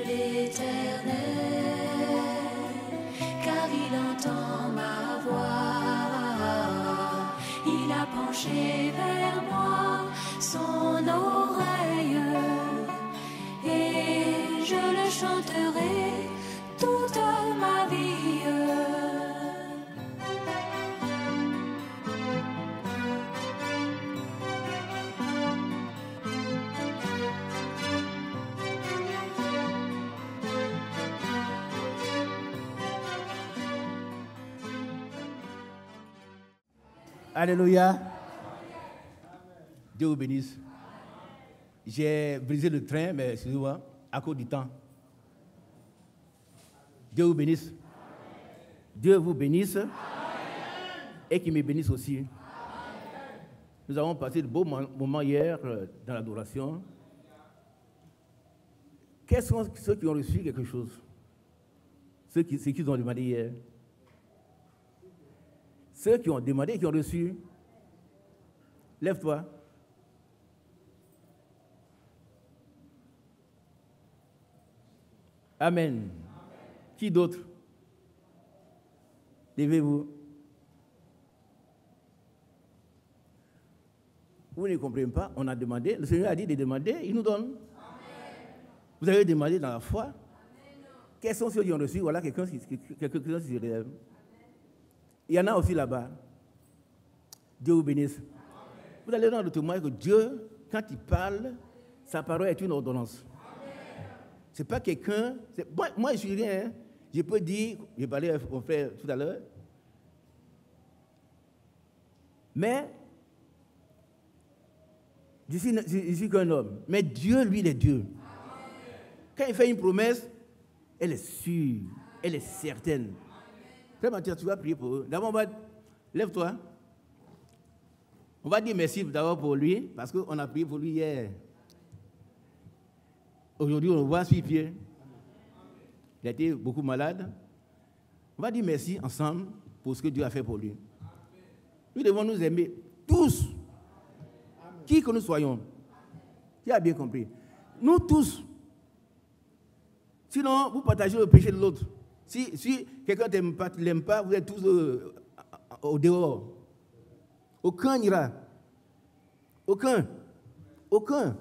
l'Éternel, car il entend ma voix. Il a penché vers moi son oreille, et je le chanterai toute ma vie. Alléluia. Dieu vous bénisse. J'ai brisé le train, mais excusez-moi, à cause du temps. Dieu vous bénisse. Dieu vous bénisse. Et qu'il me bénisse aussi. Nous avons passé de beaux moments hier dans l'adoration. Quels sont ceux qui ont reçu quelque chose? Ceux qui ont demandé hier. Ceux qui ont demandé et qui ont reçu, lève-toi. Amen. Qui d'autre? Levez-vous. Vous ne comprenez pas, on a demandé, le Seigneur a dit de demander, il nous donne. Amen. Vous avez demandé dans la foi. Amen. Quels sont ceux qui ont reçu? Voilà quelqu'un qui se relève. Il y en a aussi là-bas. Dieu vous bénisse. Amen. Vous allez dans le témoin que Dieu, quand il parle, sa parole est une ordonnance. Ce n'est pas quelqu'un... Moi, je suis rien. Hein. Je peux dire, j'ai parlé à mon frère tout à l'heure, mais je suis qu'un homme. Mais Dieu, lui, il est Dieu. Amen. Quand il fait une promesse, elle est sûre, elle est certaine. Frère Mathieu, tu vas prier pour eux. D'abord, lève-toi. On va dire merci d'abord pour lui, parce qu'on a prié pour lui hier. Aujourd'hui, on le voit sur pied. Il a été beaucoup malade. On va dire merci ensemble pour ce que Dieu a fait pour lui. Nous devons nous aimer tous, qui que nous soyons. Tu as bien compris. Nous tous. Sinon, vous partagez le péché de l'autre. Si quelqu'un ne l'aime pas, vous êtes tous au dehors. Aucun n'ira. Aucun. Aucun.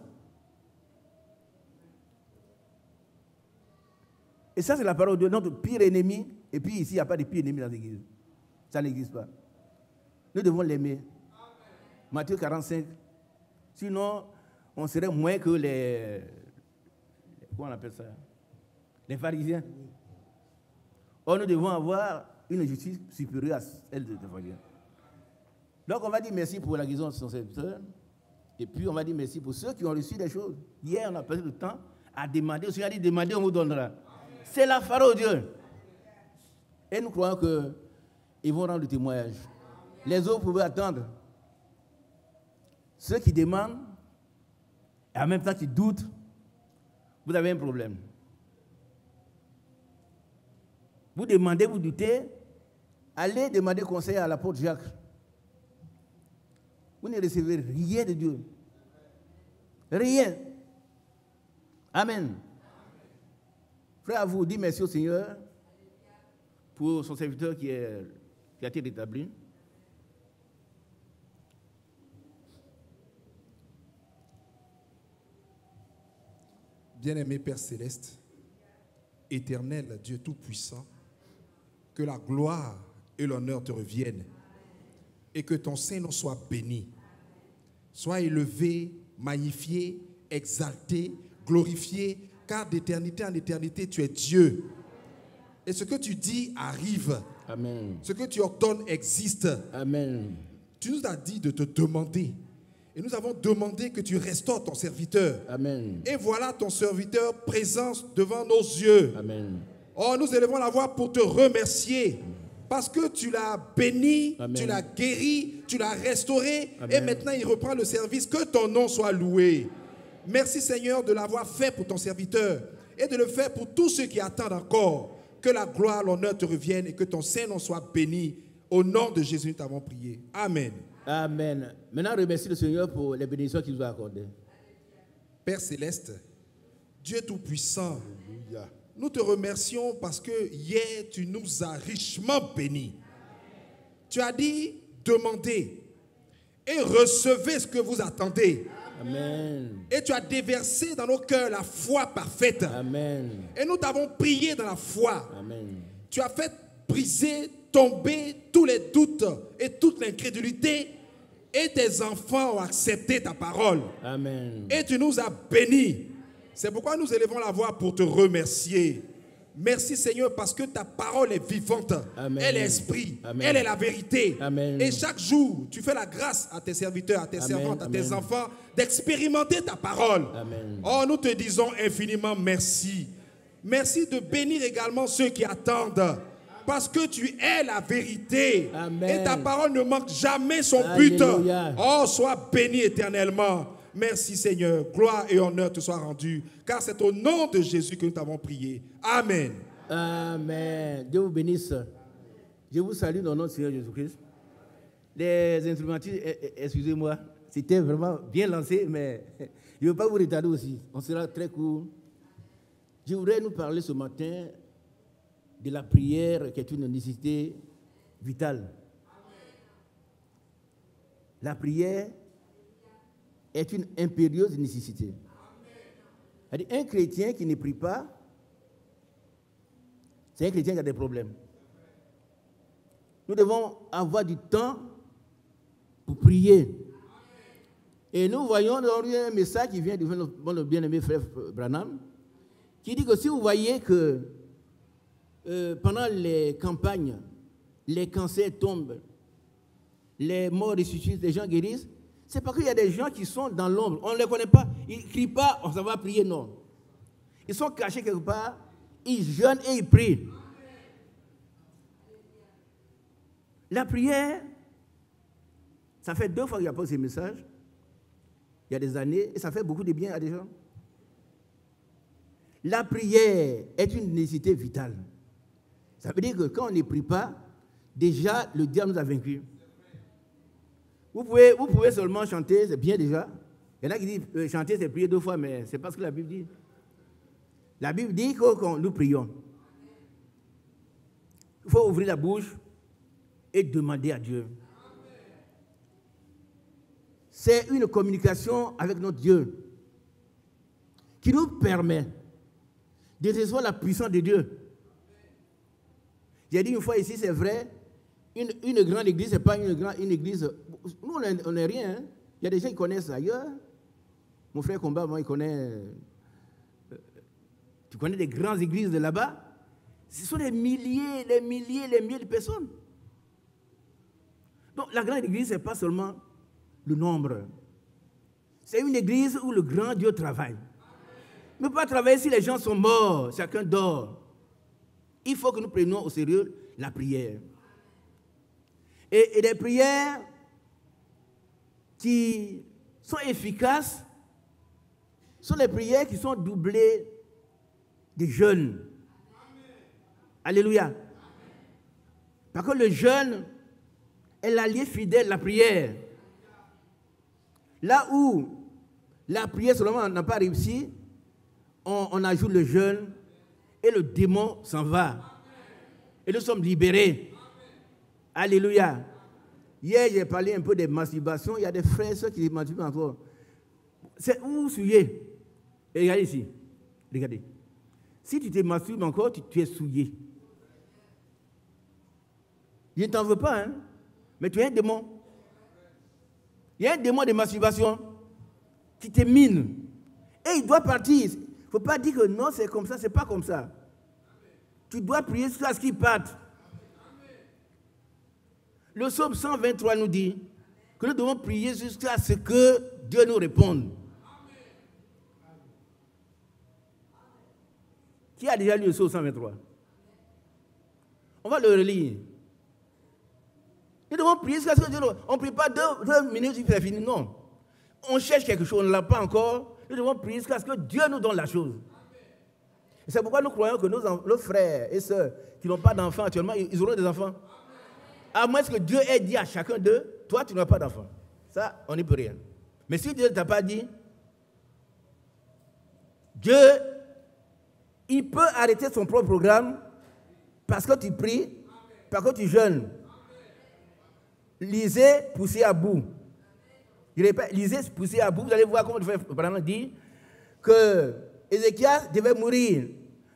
Et ça, c'est la parole de notre pire ennemi. Et puis ici, il n'y a pas de pire ennemi dans l'église. Ça n'existe pas. Nous devons l'aimer. Matthieu 45. Sinon, on serait moins que les... Comment on appelle ça? Les pharisiens. Or, nous devons avoir une justice supérieure à celle des pharisiens. Donc, on va dire merci pour la guérison de son serviteur. Et puis, on va dire merci pour ceux qui ont reçu des choses. Hier, on a passé le temps à demander. Le Seigneur a dit, demandez, on vous donnera. C'est la parole de Dieu. Et nous croyons qu'ils vont rendre le témoignage. Les autres pouvaient attendre. Ceux qui demandent, et en même temps qui doutent, vous avez un problème. Vous demandez, vous doutez, allez demander conseil à l'apôtre Jacques. Vous ne recevez rien de Dieu. Rien. Amen. Frère, à vous, dis merci au Seigneur pour son serviteur qui a été rétabli. Bien-aimé Père Céleste, éternel Dieu Tout-Puissant, que la gloire et l'honneur te reviennent et que ton Saint-Nom soit béni, soit élevé, magnifié, exalté, glorifié, car d'éternité en éternité, tu es Dieu. Et ce que tu dis arrive. Amen. Ce que tu ordonnes existe. Amen. Tu nous as dit de te demander. Et nous avons demandé que tu restaures ton serviteur. Amen. Et voilà ton serviteur présent devant nos yeux. Amen. Oh, nous élevons la voix pour te remercier. Parce que tu l'as béni, Amen. Tu l'as guéri, tu l'as restauré. Amen. Et maintenant il reprend le service. Que ton nom soit loué. Merci Seigneur de l'avoir fait pour ton serviteur. Et de le faire pour tous ceux qui attendent encore. Que la gloire, l'honneur te revienne et que ton Saint-Nom soit béni. Au nom de Jésus, nous t'avons prié. Amen. Amen. Maintenant, remercie le Seigneur pour les bénédictions qu'il nous a accordées. Père Céleste, Dieu Tout-Puissant, Alléluia. Nous te remercions parce que hier, tu nous as richement bénis. Tu as dit, demandez et recevez ce que vous attendez. Amen. Et tu as déversé dans nos cœurs la foi parfaite. Amen. Et nous t'avons prié dans la foi. Amen. Tu as fait briser, tomber tous les doutes et toute l'incrédulité. Et tes enfants ont accepté ta parole. Amen. Et tu nous as bénis. C'est pourquoi nous élevons la voix pour te remercier. Merci Seigneur parce que ta parole est vivante. Amen. Elle est esprit. Amen. Elle est la vérité. Amen. Et chaque jour, tu fais la grâce à tes serviteurs, à tes Amen. servantes, à tes Amen. enfants d'expérimenter ta parole. Amen. Oh, nous te disons infiniment merci. Merci de bénir également ceux qui attendent. Parce que tu es la vérité. Amen. Et ta parole ne manque jamais son but. Alléluia. Oh, sois béni éternellement. Merci Seigneur. Gloire et honneur te soient rendus. Car c'est au nom de Jésus que nous t'avons prié. Amen. Amen. Dieu vous bénisse. Je vous salue dans le nom du Seigneur Jésus-Christ. Les instrumentistes, excusez-moi, c'était vraiment bien lancé, mais je ne veux pas vous retarder aussi. On sera très court. Je voudrais nous parler ce matin de la prière qui est une nécessité vitale. La prière est une impérieuse nécessité. C'est-à-dire, un chrétien qui ne prie pas, c'est un chrétien qui a des problèmes. Nous devons avoir du temps pour prier. Et nous voyons dans un message qui vient de le bien-aimé frère Branham, qui dit que si vous voyez que pendant les campagnes, les cancers tombent, les morts ressuscitent, les gens guérissent, c'est parce qu'il y a des gens qui sont dans l'ombre. On ne les connaît pas, ils ne crient pas, on s'en va prier, non. Ils sont cachés quelque part, ils jeûnent et ils prient. La prière, ça fait 2 fois qu'il apporte ces messages, il y a des années, et ça fait beaucoup de bien à des gens. La prière est une nécessité vitale. Ça veut dire que quand on ne prie pas, déjà le diable nous a vaincus. Vous pouvez seulement chanter, c'est bien déjà. Il y en a qui disent chanter, c'est prier 2 fois, mais c'est pas ce que la Bible dit. La Bible dit que nous prions. Il faut ouvrir la bouche et demander à Dieu. C'est une communication avec notre Dieu qui nous permet de recevoir la puissance de Dieu. J'ai dit une fois ici, c'est vrai, une grande église, ce n'est pas une église. Nous, on n'est rien. Hein. Il y a des gens qui connaissent ailleurs. Mon frère Combat, moi, il connaît. Tu connais des grandes églises de là-bas. Ce sont des milliers de personnes. Donc, la grande église, ce n'est pas seulement le nombre. C'est une église où le grand Dieu travaille. Il ne peut pas travailler si les gens sont morts, chacun dort. Il faut que nous prenions au sérieux la prière. Et des prières qui sont efficaces sont les prières qui sont doublées de jeûne. Alléluia. Parce que le jeûne est l'allié fidèle de la prière. Là où la prière seulement n'a pas réussi, on ajoute le jeûne et le démon s'en va. Et nous sommes libérés. Alléluia. Hier, j'ai parlé un peu des masturbations. Il y a des frères et sœurs qui masturbent encore. C'est où vous souillez. Et regardez ici. Regardez. Si tu te masturbes encore, tu es souillé. Je ne t'en veux pas, hein. Mais tu es un démon. Il y a un démon de masturbation qui te mine. Et il doit partir. Il ne faut pas dire que non, c'est comme ça, c'est pas comme ça. Tu dois prier jusqu'à ce qu'il parte. Le psaume 123 nous dit que nous devons prier jusqu'à ce que Dieu nous réponde. Qui a déjà lu le psaume 123? On va le relire. Nous devons prier jusqu'à ce que Dieu nous réponde. On ne prie pas 2 minutes et c'est fini. Non. On cherche quelque chose, on ne l'a pas encore. Nous devons prier jusqu'à ce que Dieu nous donne la chose. Et c'est pourquoi nous croyons que nos frères et sœurs qui n'ont pas d'enfants actuellement, ils auront des enfants. À moins que Dieu ait dit à chacun d'eux, toi tu n'as pas d'enfant. Ça, on n'y peut rien. Mais si Dieu ne t'a pas dit, Dieu il peut arrêter son propre programme parce que tu pries, parce que tu jeûnes. Lisez, poussez à bout. Je répète, lisez, poussez à bout. Vous allez voir comment le frère Branham dit que Ézéchias devait mourir.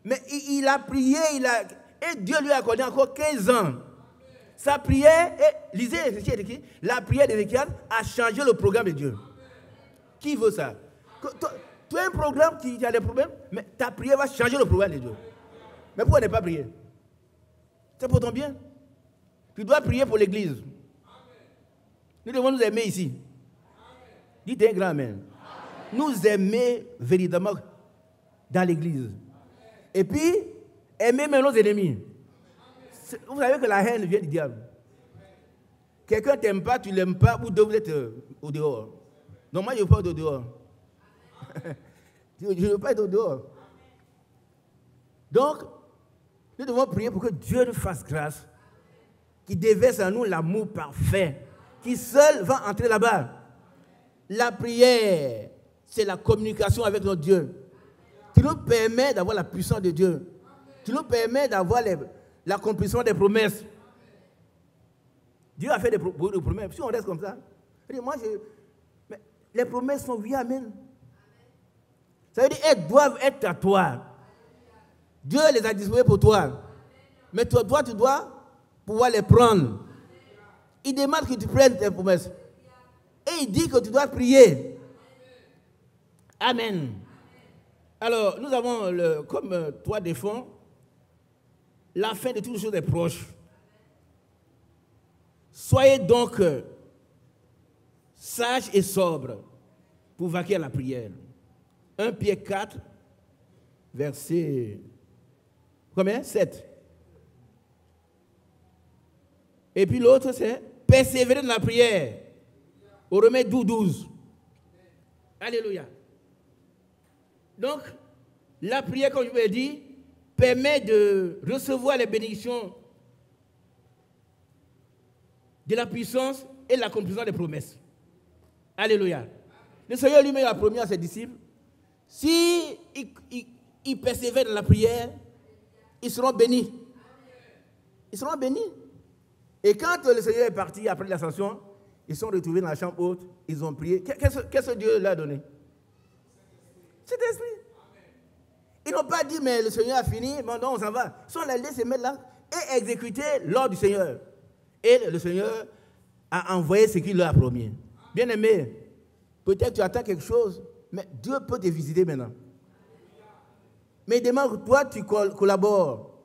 Mais il a prié, et Dieu lui a accordé encore 15 ans. Sa prière, et lisez, la prière d'Ézéchias a changé le programme de Dieu. Qui veut ça? Tu as un programme qui a des problèmes, mais ta prière va changer le programme de Dieu. Mais pourquoi ne pas prier? C'est pour ton bien. Tu dois prier pour l'Église. Nous devons nous aimer ici. Dites un grand amen. Nous aimer véritablement dans l'Église. Et puis, aimer même nos ennemis. Vous savez que la haine vient du diable. Quelqu'un ne t'aime pas, tu ne l'aimes pas, vous devez être au dehors. Non, moi, je ne veux pas être au dehors. Je ne veux pas être au dehors. Donc, nous devons prier pour que Dieu nous fasse grâce, qu'il déverse en nous l'amour parfait, qui seul va entrer là-bas. La prière, c'est la communication avec notre Dieu, qui nous permet d'avoir la puissance de Dieu, qui nous permet d'avoir l'accomplissement des promesses. Dieu a fait des promesses. Si on reste comme ça, mais les promesses sont oui, amen. Ça veut dire qu'elles doivent être à toi. Dieu les a disposées pour toi. Mais toi, tu dois pouvoir les prendre. Il demande que tu prennes tes promesses. Et il dit que tu dois prier. Amen. Alors, nous avons comme toit de fond, la fin de toutes choses est proche. Soyez donc sages et sobres pour vaquer à la prière. 1 Pierre 4, verset combien? 7. Et puis l'autre, c'est persévérer dans la prière. Au remède 12. Alléluia. Donc, la prière, comme je vous l'ai dit, permet de recevoir les bénédictions de la puissance et l'accomplissement des promesses. Alléluia. Le Seigneur lui-même a promis à ses disciples, si ils persévèrent dans la prière, ils seront bénis. Ils seront bénis. Et quand le Seigneur est parti après l'ascension, ils sont retrouvés dans la chambre haute, ils ont prié. Qu'est-ce que Dieu leur a donné? Cet esprit. Ils n'ont pas dit, mais le Seigneur a fini, bon, non, on s'en va. Ils sont allés se mettre là et exécuter l'ordre du Seigneur. Et le Seigneur a envoyé ce qu'il leur a promis. Bien-aimé, peut-être tu attends quelque chose, mais Dieu peut te visiter maintenant. Mais il demande que toi, tu collabores.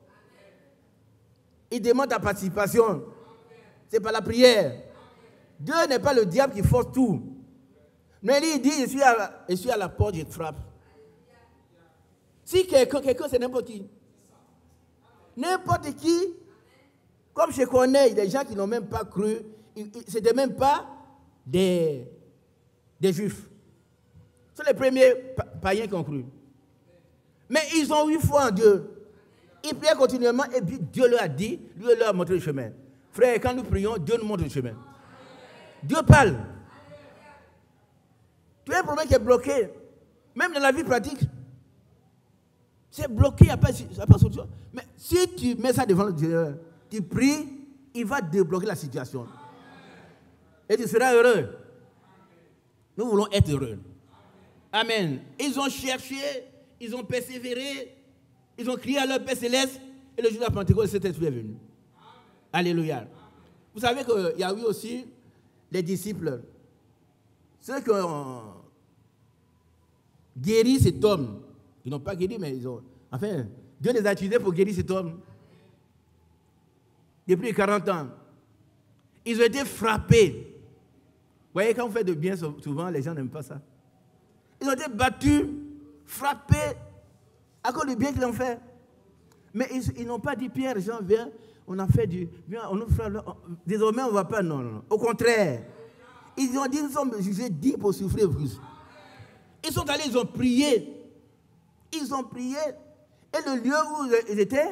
Il demande ta participation. C'est par la prière. Dieu n'est pas le diable qui force tout. Mais lui, il dit, je suis à la porte, je te frappe. Si quelqu'un, c'est n'importe qui. N'importe qui, comme je connais des gens qui n'ont même pas cru, ce n'étaient même pas des juifs. Ce sont les premiers païens qui ont cru. Mais ils ont eu foi en Dieu. Ils priaient continuellement et puis Dieu leur a dit, Dieu leur a montré le chemin. Frère, quand nous prions, Dieu nous montre le chemin. Dieu parle. Tu as un problème qui est bloqué. Même dans la vie pratique. C'est bloqué, il n'y a pas de solution. Mais si tu mets ça devant Dieu, tu pries, il va débloquer la situation. Et tu seras heureux. Nous voulons être heureux. Amen. Ils ont cherché, ils ont persévéré, ils ont crié à leur Père Céleste, et le jour de la Pentecôte, cet esprit est venu. Alléluia. Vous savez qu'il y a eu aussi les disciples, ceux qui ont guéri cet homme. Ils n'ont pas guéri, mais ils ont... Enfin, Dieu les a utilisés pour guérir cet homme. Depuis 40 ans. Ils ont été frappés. Vous voyez, quand on fait de bien, souvent, les gens n'aiment pas ça. Ils ont été battus, frappés, à cause du bien qu'ils ont fait. Mais ils n'ont pas dit, Pierre, Jean, viens, on a fait du bien, on nous frappe, désormais on ne va pas, non. Au contraire, ils ont dit, nous sommes jugés dits pour souffrir plus. Ils sont allés, ils ont prié. Ils ont prié. Et le lieu où ils étaient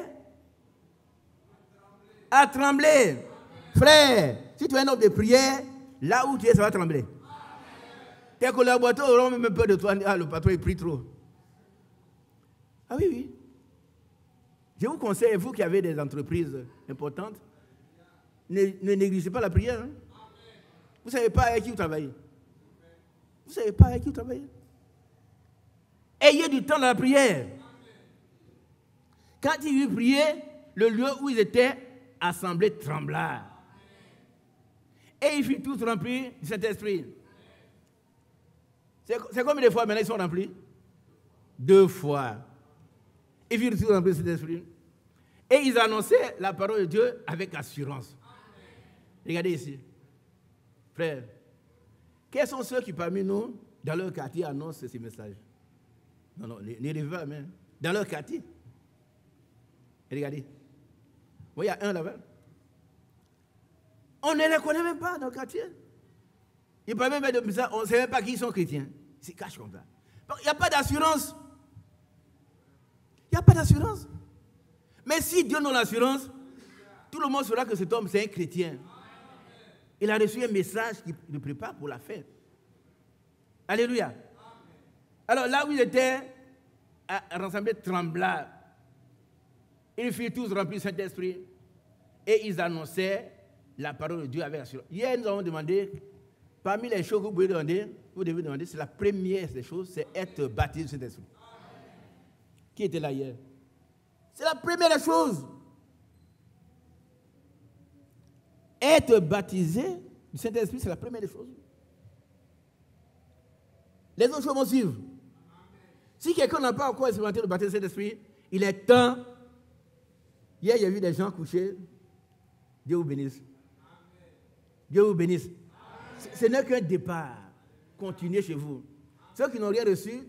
a tremblé. Frère, si tu es un homme de prière, là où tu es, ça va trembler. Tes collaborateurs auront même peur de toi. Ah, le patron, il prie trop. Ah oui. Je vous conseille, vous qui avez des entreprises importantes, ne négligez pas la prière. Hein. Vous ne savez pas avec qui vous travaillez. Vous ne savez pas avec qui vous travaillez. Ayez du temps dans la prière. Quand ils priaient, le lieu où ils étaient assemblés trembla. Et ils furent tous remplis du Saint-Esprit. C'est combien de fois maintenant ils sont remplis? 2 fois. Ils furent tous remplis du Saint-Esprit. Et ils annonçaient la parole de Dieu avec assurance. Regardez ici. Frères, quels sont ceux qui parmi nous, dans leur quartier, annoncent ces messages? Non, les rêveurs, mais dans leur quartier. Et regardez. Vous voyez, il y a un là-bas. On ne les connaît même pas dans le quartier. Il parle même de ça, on ne sait même pas qui sont chrétiens. Ils se cachent comme ça. Il n'y a pas d'assurance. Il n'y a pas d'assurance. Mais si Dieu donne l'assurance, tout le monde saura que cet homme, c'est un chrétien. Il a reçu un message qui le prépare pour la fête. Alléluia. Alors là où il était, rassemblé trembla. Ils furent tous remplis du Saint-Esprit et ils annonçaient la parole de Dieu avec assurance. Hier, nous avons demandé, parmi les choses que vous devez demander, c'est la première des choses, c'est être baptisé du Saint-Esprit. Qui était là hier? C'est la première des choses. Être baptisé du Saint-Esprit, c'est la première des choses. Les autres choses vont suivre. Si quelqu'un n'a pas encore expérimenté le baptême du Saint-Esprit, il est temps. Hier, il y a vu des gens couchés. Dieu vous bénisse. Dieu vous bénisse. Ce n'est qu'un départ. Continuez chez vous. Ceux qui n'ont rien reçu,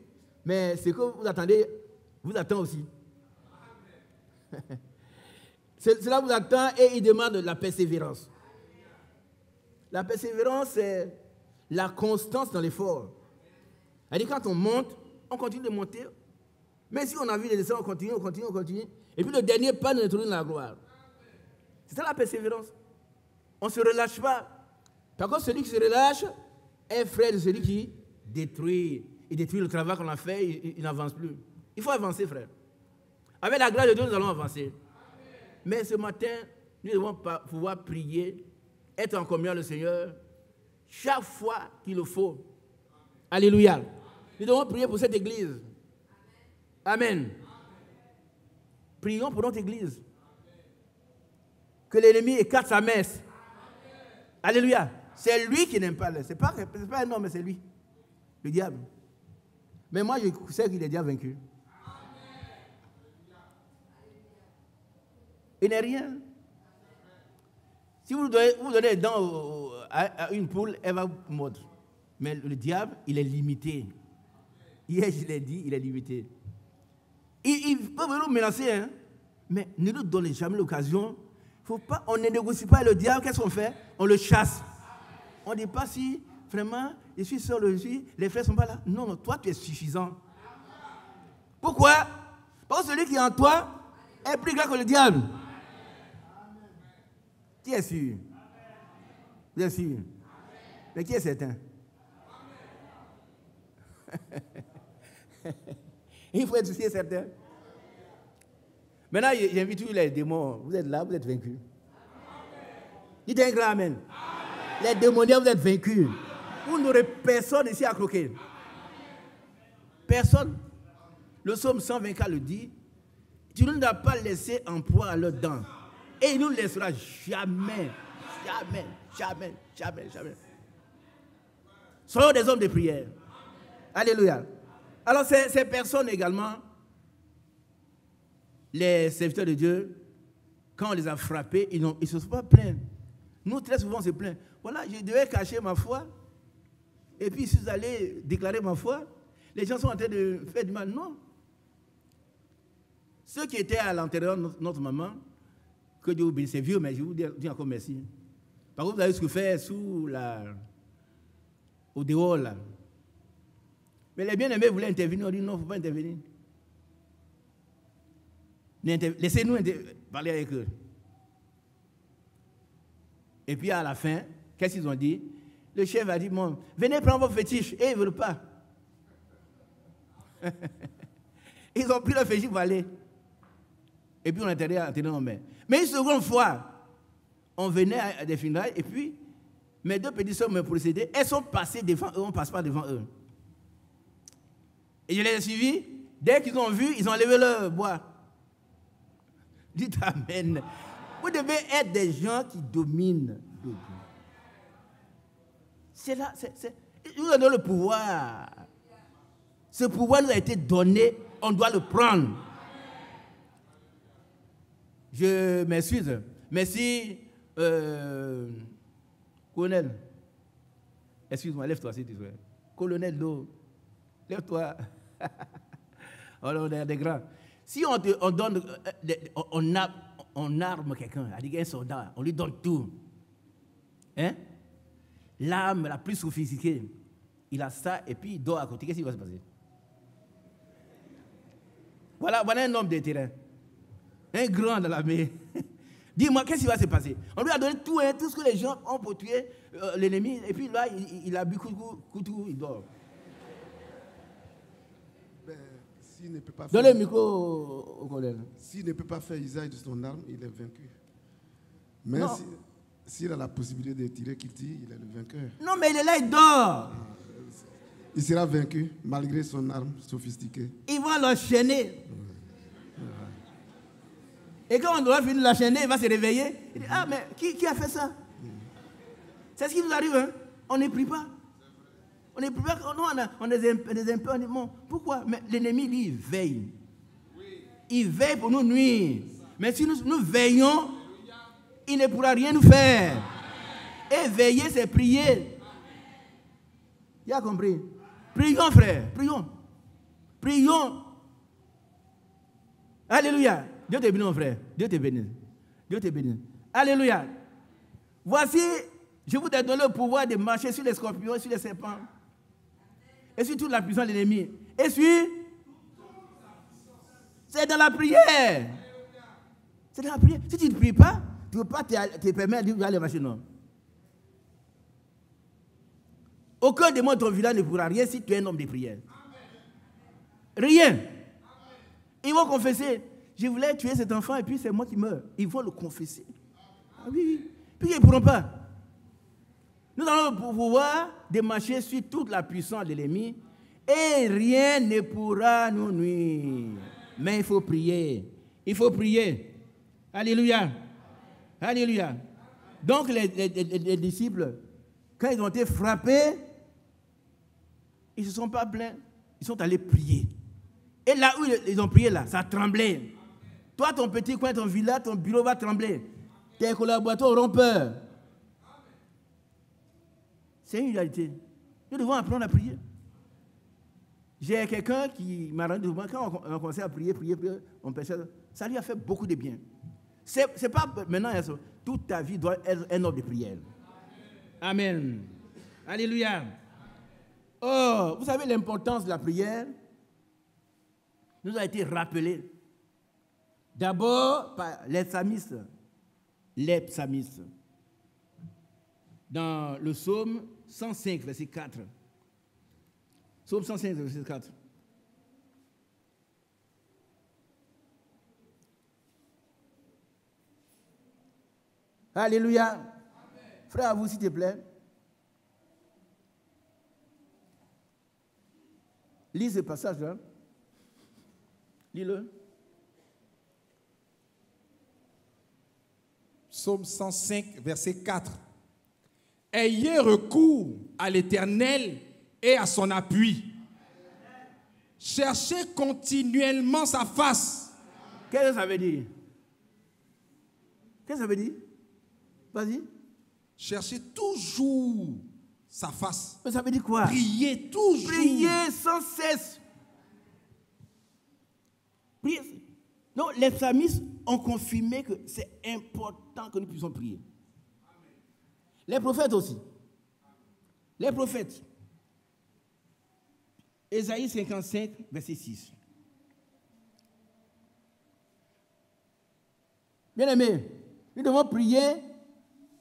mais ce que vous attendez, vous attend aussi. Cela vous attend et il demande la persévérance. La persévérance, c'est la constance dans l'effort. C'est-à-dire quand on monte, on continue de monter. Mais si on a vu les descendre, on continue. Et puis le dernier pas nous introduit dans la gloire. C'est ça la persévérance. On ne se relâche pas. Par contre, celui qui se relâche est frère de celui qui détruit. Il détruit le travail qu'on a fait, il n'avance plus. Il faut avancer, frère. Avec la grâce de Dieu, nous allons avancer. Mais ce matin, nous devons pouvoir prier, être en communion avec le Seigneur, chaque fois qu'il le faut. Alléluia. Nous devons prier pour cette église. Amen. Prions pour notre église. Que l'ennemi écarte sa messe. Alléluia. C'est lui qui n'aime pas. Ce n'est pas un homme, mais c'est lui. Le diable. Mais moi, je sais qu'il est déjà vaincu. Il n'est rien. Si vous donnez des dents à une poule, elle va mordre. Mais le diable, il est limité. Hier, je l'ai dit, il est limité. Il peut nous menacer, hein? Mais ne nous donnez jamais l'occasion. On ne négocie pas avec le diable. Qu'est-ce qu'on fait? On le chasse. On ne dit pas si, vraiment, je suis seul, les frères ne sont pas là. Non, toi, tu es suffisant. Pourquoi? Parce que celui qui est en toi est plus grand que le diable. Qui est sûr? Vous êtes sûr? Mais qui est certain? Il faut être certain. Maintenant, j'invite tous les démons. Vous êtes là, vous êtes vaincus. Dites un grand amen. Les démoniaques, vous êtes vaincus. Vous n'aurez personne ici à croquer. Personne. Le psaume 124 le dit. Tu ne nous as pas laissé en proie à leurs dents. Et il ne nous laissera jamais. Soyons des hommes de prière. Alléluia. Alors ces personnes également, les serviteurs de Dieu, quand on les a frappés, ils ne se sont pas plaints. Nous, très souvent, on se plaint. Voilà, je devais cacher ma foi. Et puis, si vous allez déclarer ma foi, les gens sont en train de faire du mal. Non. Ceux qui étaient à l'intérieur de notre maman, que Dieu vous bénisse, c'est vieux, mais je vous dis encore merci. Par contre, vous avez souffert au dehors, là. Mais les bien-aimés voulaient intervenir, on dit non, il ne faut pas intervenir. Laissez-nous parler avec eux. Et puis à la fin, qu'est-ce qu'ils ont dit? Le chef a dit, bon, venez prendre vos fétiches. Et ils ne veulent pas. Ils ont pris leur fétiche pour aller. Et puis on était en tenant en main. Mais une seconde fois, on venait à des funérailles et puis mes 2 petites soeurs me précédaient. Elles sont passées devant eux, on ne passe pas devant eux. Et je les ai suivis. Dès qu'ils ont vu, ils ont levé leur bois. Dites Amen. Vous devez être des gens qui dominent le Dieu. C'est là, nous avons le pouvoir. Ce pouvoir nous a été donné, on doit le prendre. Je m'excuse. Merci, colonel. Excuse-moi, lève-toi, s'il te plaît. Colonel Do, lève-toi. On est des grands. Si on donne, on arme quelqu'un, c'est-à-dire un soldat, on lui donne tout. Hein? L'arme la plus sophistiquée, il a ça et puis il dort à côté. Qu'est-ce qui va se passer? Voilà un homme de terrain. Un grand dans l'armée. Dis-moi, qu'est-ce qui va se passer? On lui a donné tout, hein, tout ce que les gens ont pour tuer l'ennemi. Et puis là, il a bu couteau, il dort. Ben, s'il ne peut pas Donne le micro au collègue. S'il ne peut pas faire usage de son arme, il est vaincu. Mais s'il a la possibilité de tirer, qu'il tire, il est le vainqueur. Non, mais il est là, il dort. Il sera vaincu malgré son arme sophistiquée. Ils vont l'enchaîner. Et quand on doit finir de l'enchaîner, il va se réveiller. Il dit, ah, mais qui a fait ça? C'est ce qui nous arrive, hein? On ne prie pas. On ne prie pas. On est des impôts. On dit, bon, pourquoi? Mais l'ennemi, lui, il veille. Il veille pour nous nuire. Mais si nous veillons, il ne pourra rien nous faire. Et veiller, c'est prier. Il a compris? Prions, frère. Prions. Prions. Alléluia. Dieu te bénisse, mon frère. Dieu te bénisse. Dieu te bénisse. Alléluia. Voici, je vous ai donné le pouvoir de marcher sur les scorpions, sur les serpents. Et sur toute la puissance de l'ennemi. Et sur... C'est dans la prière. C'est dans la prière. Si tu ne pries pas, tu ne peux pas te permettre d'aller marcher, non. Aucun démon de ton village ne pourra rien si tu es un homme de prière. Rien. Ils vont confesser. Je voulais tuer cet enfant et puis c'est moi qui meurs. Ils vont le confesser. Ah oui. Puis ils ne pourront pas. Nous avons le pouvoir de marcher sur toute la puissance de l'ennemi et rien ne pourra nous nuire. Mais il faut prier. Il faut prier. Alléluia. Alléluia. Donc les disciples, quand ils ont été frappés, ils ne se sont pas plaints. Ils sont allés prier. Et là où ils ont prié, là, ça tremblait. Toi, ton petit coin, ton village, ton bureau va trembler. Tes collaborateurs auront peur. C'est une réalité. Nous devons apprendre à prier. J'ai quelqu'un qui m'a rendu compte, quand on a commencé à prier, on pensait, ça lui a fait beaucoup de bien. C'est pas maintenant, toute ta vie doit être un homme de prière. Amen. Alléluia. Oh, vous savez l'importance de la prière nous a été rappelée. D'abord par les psalmistes. Dans le psaume 105, verset 4. Psaume 105, verset 4. Alléluia. Amen. Frère, à vous, s'il te plaît. Lis ce passage-là. Lis-le. Psaume 105, verset 4. Ayez recours à l'Éternel et à son appui. Cherchez continuellement sa face. Qu'est-ce que ça veut dire? Qu'est-ce que ça veut dire? Vas-y. Cherchez toujours sa face. Mais ça veut dire quoi? Priez toujours. Priez sans cesse. Priez. Non, les psalmistes ont confirmé que c'est important que nous puissions prier. Les prophètes aussi. Les prophètes. Ésaïe 55, verset 6. Bien-aimés, nous devons prier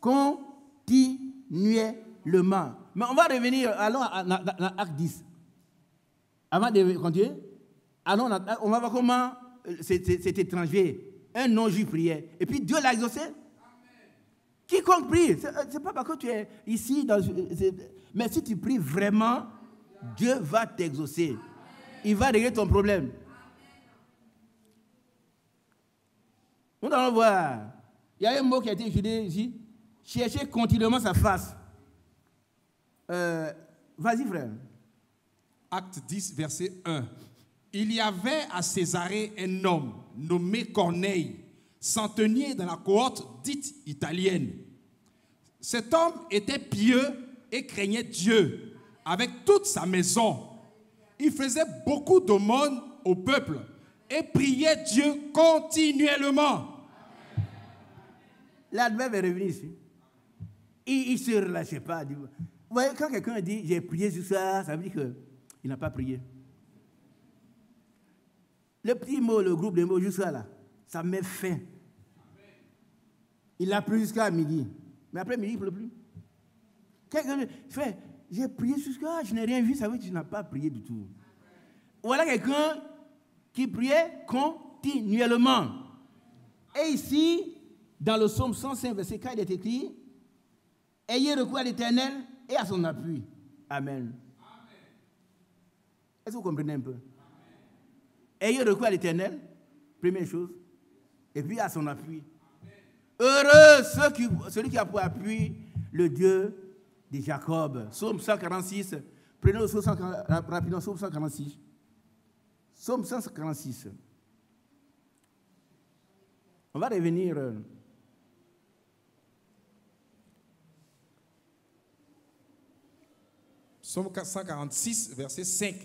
continuellement. Mais on va revenir, allons dans Acte 10. Avant de continuer, on va voir comment cet étranger un non-juif priait, et puis Dieu l'a exaucé. Quiconque prie, c'est pas parce que tu es ici, mais si tu pries vraiment, Dieu va t'exaucer. Il va régler ton problème. Nous allons voir. Il y a un mot qui a été utilisé ici. Chercher continuellement sa face. Vas-y, frère. Acte 10, verset 1. Il y avait à Césarée un homme nommé Corneille, centenier dans la cohorte dite italienne. Cet homme était pieux et craignait Dieu avec toute sa maison. Il faisait beaucoup d'aumônes au peuple et priait Dieu continuellement. L'adverbe est revenu ici. Il ne se relâchait pas. Vous voyez, quand quelqu'un dit j'ai prié sur ça, ça veut dire qu'il n'a pas prié. Le petit mot, le groupe de mots jusqu'à là, ça met fin. Il a plu jusqu'à midi. Mais après midi, il ne pleut plus. Quelqu'un fait, j'ai prié jusqu'à là, je n'ai rien vu, ça veut dire que tu n'as pas prié du tout. Voilà quelqu'un qui priait continuellement. Et ici, dans le psaume 105, verset 4, il est écrit, ayez recours à l'Éternel et à son appui. Amen. Est-ce que vous comprenez un peu? Ayez recours à l'Éternel, première chose, et puis à son appui. Heureux celui qui a pour appui le Dieu de Jacob. Psaume 146. Prenez le psaume rapidement, psaume 146. Psaume 146. On va revenir. Psaume 146, verset 5.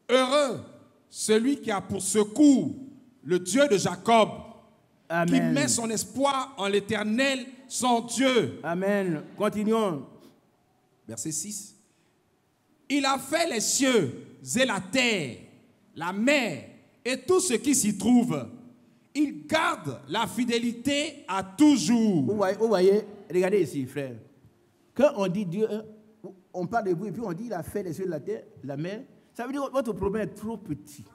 Heureux celui qui a pour secours le Dieu de Jacob, Amen. Qui met son espoir en l'Éternel, son Dieu. Amen. Continuons. Verset 6. Il a fait les cieux et la terre, la mer et tout ce qui s'y trouve. Il garde la fidélité à toujours. Vous voyez, regardez ici, frère. Quand on dit Dieu, on parle de vous et puis on dit il a fait les cieux, la terre, la mer. Ça veut dire que votre problème est trop petit.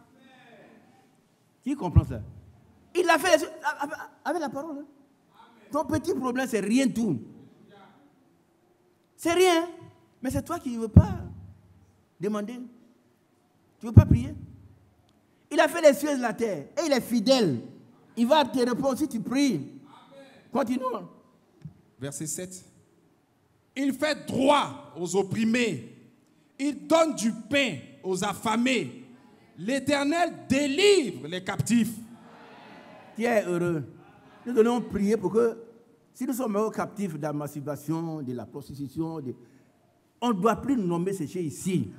Qui comprend ça? Il a fait les cieux avec la parole. Hein? Ton petit problème, c'est rien tout. C'est rien. Mais c'est toi qui ne veux pas demander. Tu ne veux pas prier. Il a fait les cieux et la terre. Et il est fidèle. Il va te répondre si tu pries. Continuons. Verset 7. Il fait droit aux opprimés. Il donne du pain aux affamés. L'Éternel délivre les captifs. Qui est heureux. Nous devons prier pour que, si nous sommes captifs de la masturbation, de la prostitution, on ne doit plus nommer ces choses ici.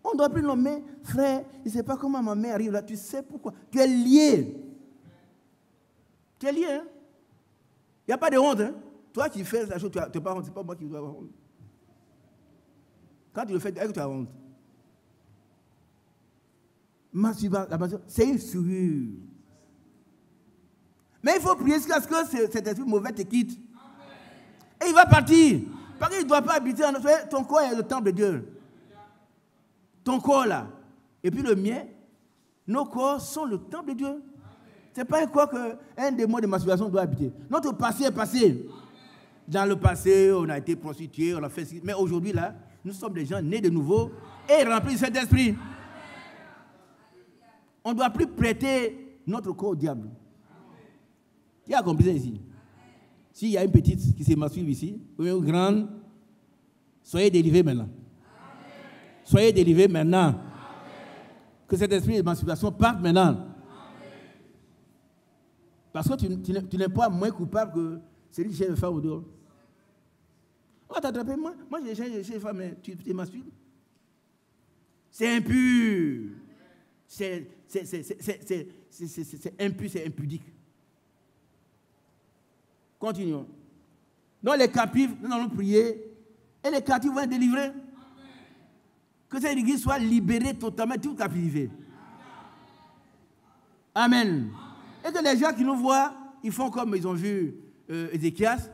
On ne doit plus nommer, frère, je ne sais pas comment ma mère arrive là, tu sais pourquoi. Tu es lié. Tu es lié, hein? Il n'y a pas de honte, hein? Toi qui fais la chose, tu n'as pas honte, ce n'est pas moi qui dois avoir honte. Quand tu le fais, est-ce que tu as honte? Masturbation, c'est une souillure. Mais il faut prier jusqu'à ce que cet esprit mauvais te quitte. Et il va partir. Parce qu'il ne doit pas habiter en notre... Ton corps est le temple de Dieu. Ton corps là. Et puis le mien, nos corps sont le temple de Dieu. Ce n'est pas quoi qu'un démon de masturbation doit habiter. Notre passé est passé. Dans le passé, on a été prostitués, on a fait... Mais aujourd'hui là, nous sommes des gens nés de nouveau et remplis de cet esprit. On ne doit plus prêter notre corps au diable. Qui a compris ça ici? S'il y a une petite qui se masturbe ici, ou une grande, soyez délivrés maintenant. Soyez délivrés maintenant. Amen. Que cet esprit de masturbation parte maintenant. Amen. Parce que tu n'es pas moins coupable que celui qui cherche une femme au dehors. On va t'attraper. Moi j'ai cherché une femme, mais tu te masturbes. C'est impur. C'est impur, c'est impudique. Continuons. Donc les captifs, nous allons prier et les captifs vont être délivrés. Amen. Que cette église soit libérée totalement de toute captivité. Amen. Et que les gens qui nous voient, ils font comme ils ont vu Ézéchias,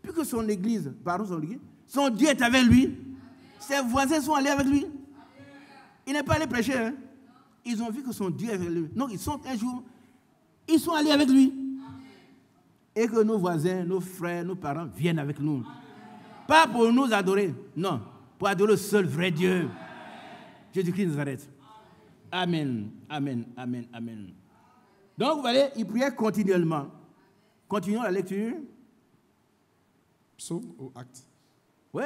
puis que son église, son Dieu est avec lui, ses voisins sont allés avec lui. Il n'est pas allé prêcher, hein? ils ont vu que son Dieu est avec lui. Donc, un jour, ils sont allés avec lui. Et que nos voisins, nos frères, nos parents viennent avec nous. Pas pour nous adorer, non, pour adorer le seul vrai Dieu. Jésus-Christ de Nazareth. Amen, amen, amen, amen. Donc, vous voyez, il priait continuellement. Continuons la lecture. Psaume ou acte? Oui,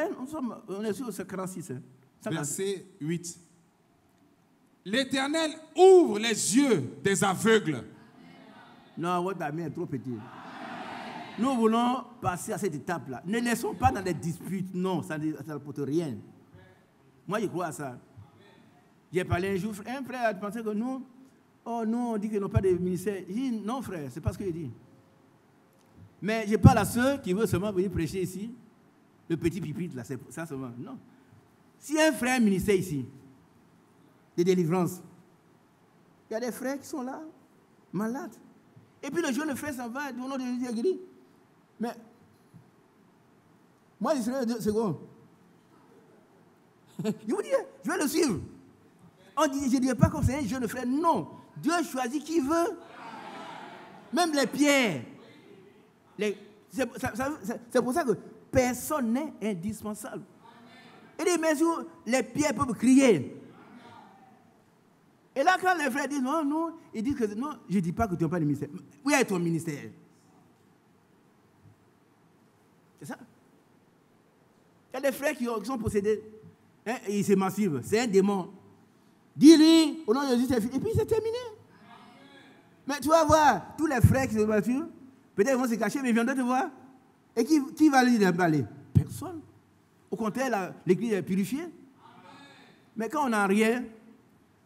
on est sur le 46. Hein. Verset 8. L'Éternel ouvre les yeux des aveugles. Non, votre ami est trop petit. Nous voulons passer à cette étape-là. Ne laissons pas dans les disputes. Non, ça n'apporte rien. Moi, je crois à ça. J'ai parlé un jour, un frère a pensé que nous, on dit qu'ils n'ont pas de ministère. J'ai dit, non frère, c'est pas ce que je dis. Mais je parle à ceux qui veulent seulement venir prêcher ici. Le petit pipitre, là, c'est ça seulement. Non. Si un frère a un ministère ici, de délivrance, il y a des frères qui sont là, malades. Et puis le jeune frère s'en va, au nom de Jésus guéri. Mais, moi, je serai 2 secondes. Je vous dis, je vais le suivre. On dit, je ne dirais pas comme c'est un jeune frère. Non. Dieu choisit qui veut. Même les pierres. C'est pour ça que personne n'est indispensable. Et dit, mais les pierres peuvent crier. Et là, quand les frères disent non, non, ils disent que non, je ne dis pas que tu n'as pas de ministère. Où est ton ministère? C'est ça. Il y a des frères qui sont possédés. Hein, et ils s'émancipent. C'est un démon. Dis-lui, au nom de Jésus, c'est fini. Et puis c'est terminé. Mais tu vas voir, tous les frères qui se battent, peut-être ils vont se cacher, mais ils viendront te voir. Et qui va lui déballer? Personne. Au contraire, l'église est purifiée. Mais quand on n'a rien,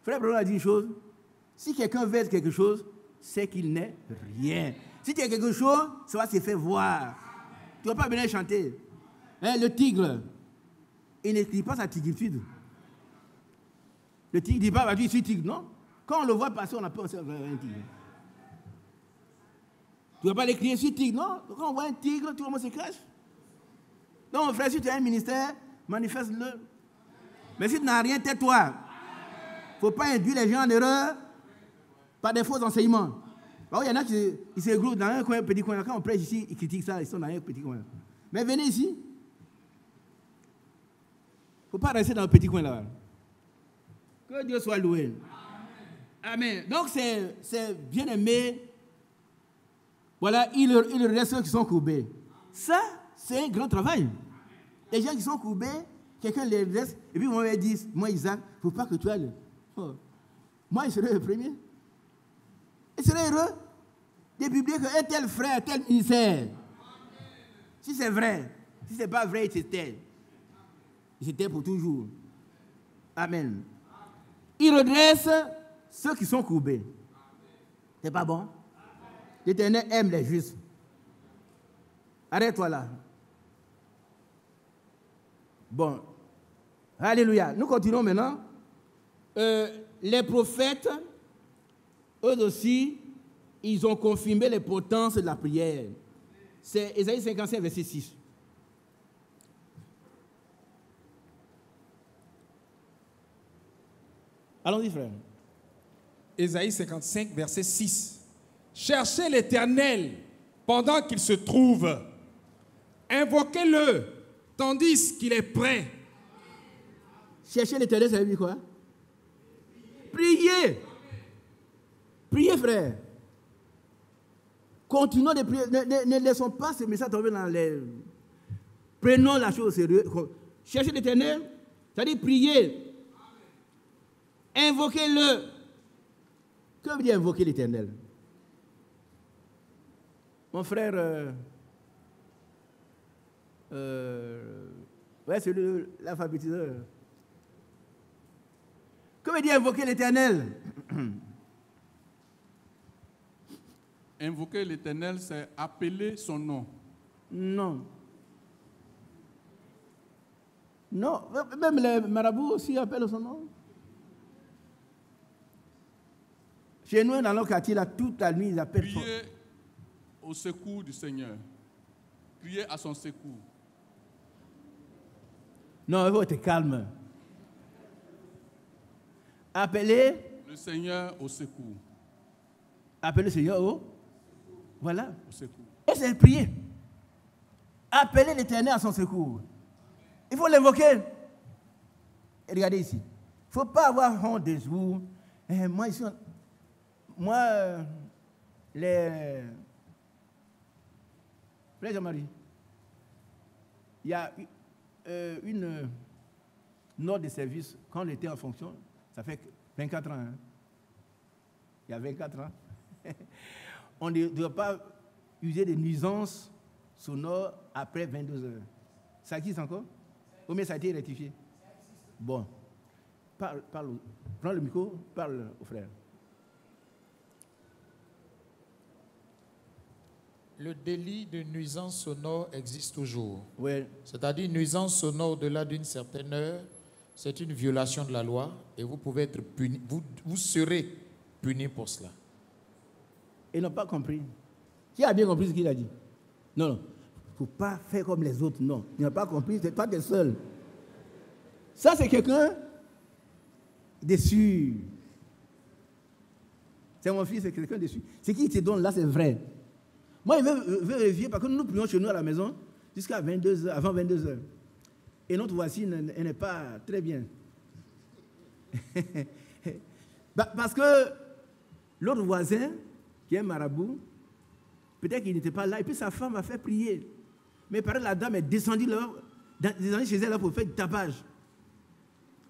frère Bruno a dit une chose, si quelqu'un veut être quelque chose, c'est qu'il n'est rien. Si tu es quelque chose, ça va se faire voir. Tu ne vas pas venir chanter. Hein, le tigre, il n'écrit pas sa tigritude. Le tigre ne dit pas, je suis tigre, non. Quand on le voit passer, on a peur de un tigre. Tu ne vas pas l'écrire, je suis tigre, non. Quand on voit un tigre, tout le monde se cache. Donc, mon frère, si tu as un ministère, manifeste-le. Mais si tu n'as rien, tais-toi. Il ne faut pas induire les gens en erreur par des faux enseignements. Il y en a qui se regroupent dans un coin, petit coin. Quand on prêche ici, ils critiquent ça, ils sont dans un petit coin. Mais venez ici. Il ne faut pas rester dans le petit coin là. Que Dieu soit loué. Amen. Donc, c'est bien aimé. Voilà, il reste ceux qui sont courbés. Ça, c'est un grand travail. Les gens qui sont courbés, quelqu'un les laisse, et puis moi, ils disent, moi, Isaac, il ne faut pas que tu ailles. Oh. Moi, je serai le premier. Il serait heureux de publier qu'un tel frère, tel ministère. Si c'est vrai, si ce n'est pas vrai, il se tait. Il se tait pour toujours. Amen. Il redresse ceux qui sont courbés. C'est pas bon? L'Éternel aime les justes. Arrête-toi là. Bon. Alléluia. Nous continuons maintenant. Les prophètes, eux aussi, ils ont confirmé les potences de la prière. C'est Ésaïe 55, verset 6. Allons-y, frère. Ésaïe 55, verset 6. Cherchez l'Éternel pendant qu'il se trouve. Invoquez-le tandis qu'il est prêt. Cherchez l'Éternel, ça veut dire quoi? Priez. Priez, frère. Continuons de prier. Ne laissons pas ce message tomber dans les... Prenons la chose au sérieux. Cherchez l'Éternel, c'est-à-dire prier. Invoquez-le. Que veut dire invoquer l'Éternel? Mon frère, ouais, c'est l'alphabétiseur. Que veut dire invoquer l'Éternel? Invoquer l'Éternel, c'est appeler son nom. Non. Non, même les marabouts aussi appellent son nom. Chez nous, dans nos quartiers, là, toute la nuit, ils appellent son nom. Prier au secours du Seigneur. Prier à son secours. Non, il faut être calme. Appeler Le Seigneur au secours. Appelez le Seigneur au... Voilà. Au secours. Et c'est prier. Appelez l'Éternel à son secours. Il faut l'invoquer. Et regardez ici. Il ne faut pas avoir honte des jours. Moi, ici, les... Frère Jean-Marie, il y a une note de service, quand on était en fonction, ça fait 24 ans. Hein. Il y a 24 ans. On ne doit pas user de nuisances sonores après 22 heures. Ça existe encore? Ou bien ça a été rectifié? Bon. Parle, prends le micro, parle au frère. Le délit de nuisance sonore existe toujours. Oui. C'est-à-dire nuisance sonore au-delà d'une certaine heure, c'est une violation de la loi et vous pouvez être puni, vous serez puni pour cela. Ils n'ont pas compris. Qui a bien compris ce qu'il a dit? Non, non. Il ne faut pas faire comme les autres, non. Ils n'ont pas compris, c'est toi qui es seul. Ça, c'est quelqu'un déçu. C'est mon fils, c'est quelqu'un déçu. Ce qu'il te donne là, c'est vrai. Moi, il veut vérifier parce que nous prions chez nous à la maison jusqu'à 22h, avant 22h. Et notre voisine, elle n'est pas très bien. Parce que l'autre voisin, qui est marabout, peut-être qu'il n'était pas là, et puis sa femme a fait prier. Mais pareil, la dame est descendue chez elle là, pour faire du tapage.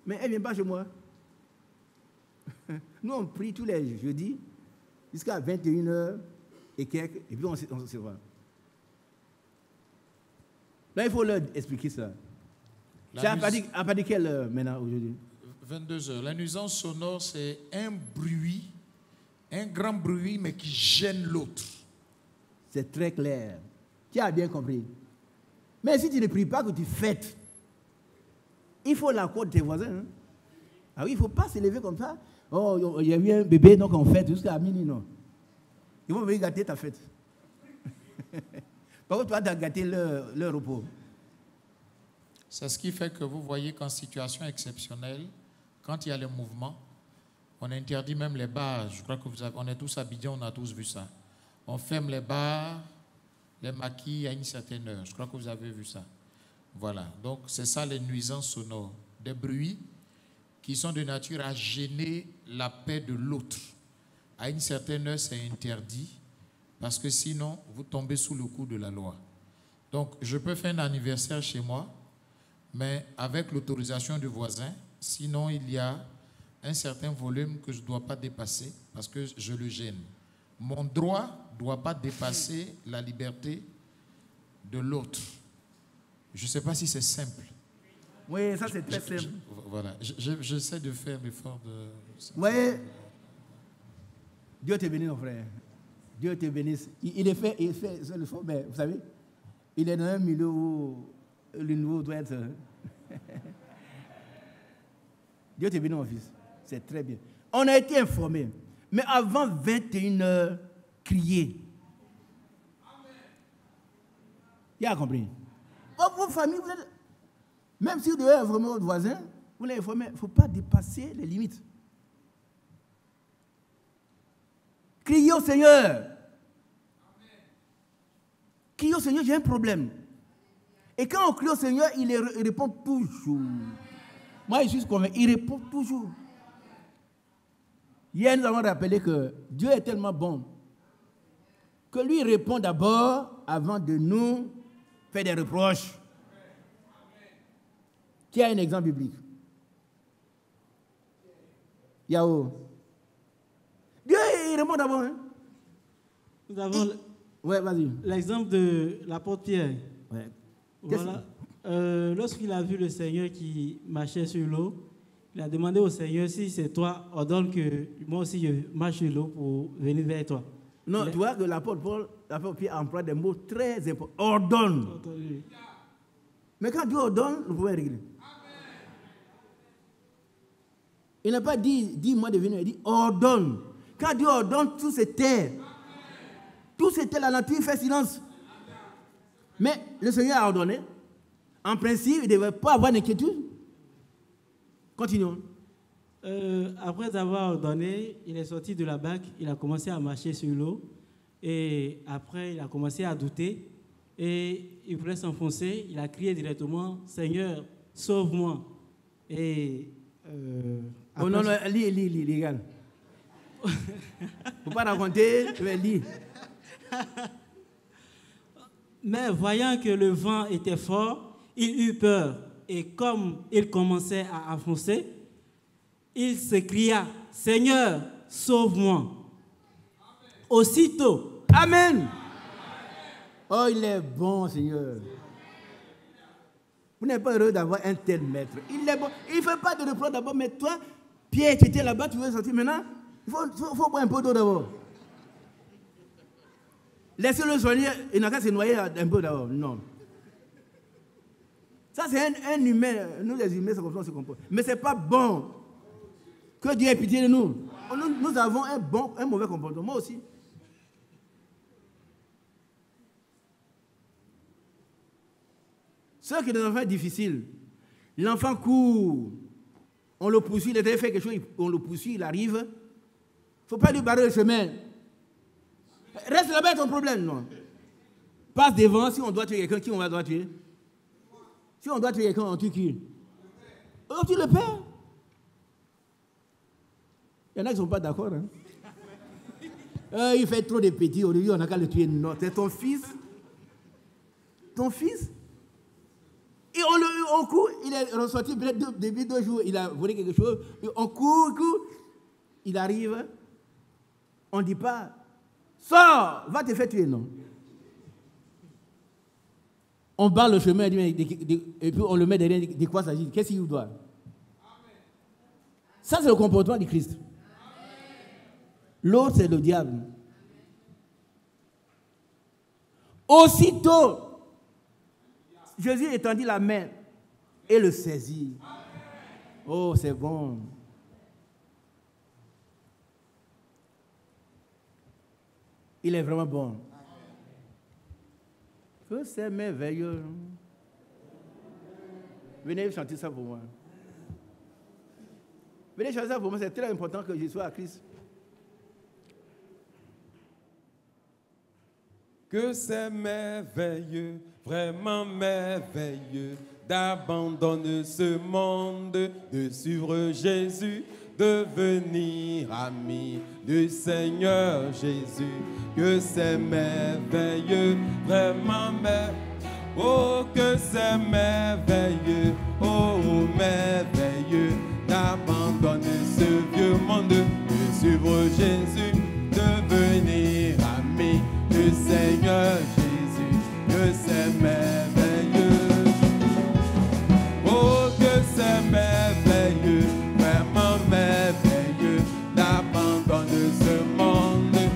Mais elle ne vient pas chez moi. Nous, on prie tous les jeudis jusqu'à 21h et quelques, et puis on se voit. Là, il faut leur expliquer ça. C'est à partir de quelle heure maintenant aujourd'hui? 22h. La nuisance sonore, c'est un bruit, un grand bruit, mais qui gêne l'autre. C'est très clair. Tu as bien compris. Mais si tu ne pries pas, que tu fêtes, il faut l'accord de tes voisins. Hein? Ah oui, il ne faut pas se lever comme ça. Oh, il y a eu un bébé, donc on fête jusqu'à minuit, non. Ils vont venir gâter ta fête. Par contre, toi, tu as gâté leur repos. C'est ce qui fait que vous voyez qu'en situation exceptionnelle, quand il y a les mouvements, on interdit même les bars. Je crois que on est tous habillés, on a tous vu ça. On ferme les bars, les maquis à une certaine heure. Je crois que vous avez vu ça. Voilà. Donc, c'est ça les nuisances sonores. Des bruits qui sont de nature à gêner la paix de l'autre. À une certaine heure, c'est interdit parce que sinon, vous tombez sous le coup de la loi. Donc, je peux faire un anniversaire chez moi, mais avec l'autorisation du voisin. Sinon, il y a un certain volume que je ne dois pas dépasser parce que je le gêne. Mon droit ne doit pas dépasser la liberté de l'autre. Je ne sais pas si c'est simple. Oui, ça c'est très simple. Voilà, j'essaie de faire l'effort de... Oui, Dieu te bénisse, mon frère. Dieu te bénisse. Il fait le fort, mais vous savez, il est dans un milieu où le nouveau doit être... Dieu te bénisse, mon fils. C'est très bien. On a été informés. Mais avant 21h, crier. Il a compris. Vos familles, vous êtes... Même si vous devez informer votre voisin, vous l'informez. Il ne faut pas dépasser les limites. Criez au Seigneur. Criez au Seigneur, j'ai un problème. Et quand on crie au Seigneur, il répond toujours. Moi, je suis convaincu, il répond toujours. Hier, nous avons rappelé que Dieu est tellement bon que lui répond d'abord avant de nous faire des reproches. Qui a un exemple biblique? Yahoo. Dieu, il répond d'abord. Hein? Nous avons ouais, vas-y. L'exemple de l'apôtre Pierre. Ouais. Voilà. Lorsqu'il a vu le Seigneur qui marchait sur l'eau, il a demandé au Seigneur, si c'est toi, ordonne que moi aussi je marche sur l'eau pour venir vers toi. Non, tu vois que l'apôtre Pierre emploie des mots très importants. Ordonne. Mais quand Dieu ordonne, le problème est réglé. Il n'a pas dit, dis-moi de venir, il dit ordonne. Quand Dieu ordonne, tout se tait. Tout se tait, la nature fait silence. Mais le Seigneur a ordonné. En principe, il ne devait pas avoir d'inquiétude. Continuons. Après avoir ordonné, il est sorti de la barque, il a commencé à marcher sur l'eau. Et après, il a commencé à douter. Et il voulait s'enfoncer. Il a crié directement, « Seigneur, sauve-moi !» Et oh non, non, lis, gars. Il ne faut pas raconter, mais lis. Mais voyant que le vent était fort, il eut peur. Et comme il commençait à enfoncer, il s'écria, « Seigneur, sauve-moi !» Aussitôt. Amen. Oh, il est bon, Seigneur. Vous n'êtes pas heureux d'avoir un tel maître. Il est bon. Il ne fait pas de reproche d'abord, mais toi, Pierre, tu étais là-bas, tu veux sortir maintenant. Il faut boire un peu d'eau d'abord. Laissez-le soigner, il n'a qu'à se noyer un peu d'abord. Non. Ça, c'est un humain. Nous, les humains, c'est comme ça qu'on se comporte. Mais ce n'est pas bon. Que Dieu ait pitié de nous. Nous avons un mauvais comportement. Moi aussi. Ceux qui ont des enfants difficiles, l'enfant court, on le poursuit, il a fait quelque chose, on le poursuit, il arrive. Il ne faut pas lui barrer le chemin. Reste là-bas, ton problème, non. Passe devant, si on doit tuer quelqu'un, qui on va doit tuer? Si on doit tuer quelqu'un, on tue qui? On tue le père. Il y en a qui ne sont pas d'accord. Hein? Il fait trop de petits, au lieu on n'a qu'à le tuer. Non, c'est ton fils. Ton fils. Et on court, il est ressorti depuis 2 jours, il a volé quelque chose. On court, il arrive. On ne dit pas, sors, va te faire tuer, non. On barre le chemin, et puis on le met derrière, de quoi s'agit? Qu'est-ce qu'il doit? Ça, c'est le comportement du Christ. L'autre, c'est le diable. Aussitôt, Jésus étendit la main et le saisit. Oh, c'est bon. Il est vraiment bon. Que c'est merveilleux. Venez chanter ça pour moi. Venez chanter ça pour moi, c'est très important que je sois à Christ. Que c'est merveilleux, vraiment merveilleux, d'abandonner ce monde, de suivre Jésus, de venir ami du Seigneur Jésus. Que c'est merveilleux, vraiment merveilleux. Oh, que c'est merveilleux, oh, merveilleux, d'abandonner ce vieux monde, de suivre Jésus, de venir ami du Seigneur Jésus. Que c'est merveilleux, oh, que c'est merveilleux, vraiment merveilleux, d'abandonner ce monde, de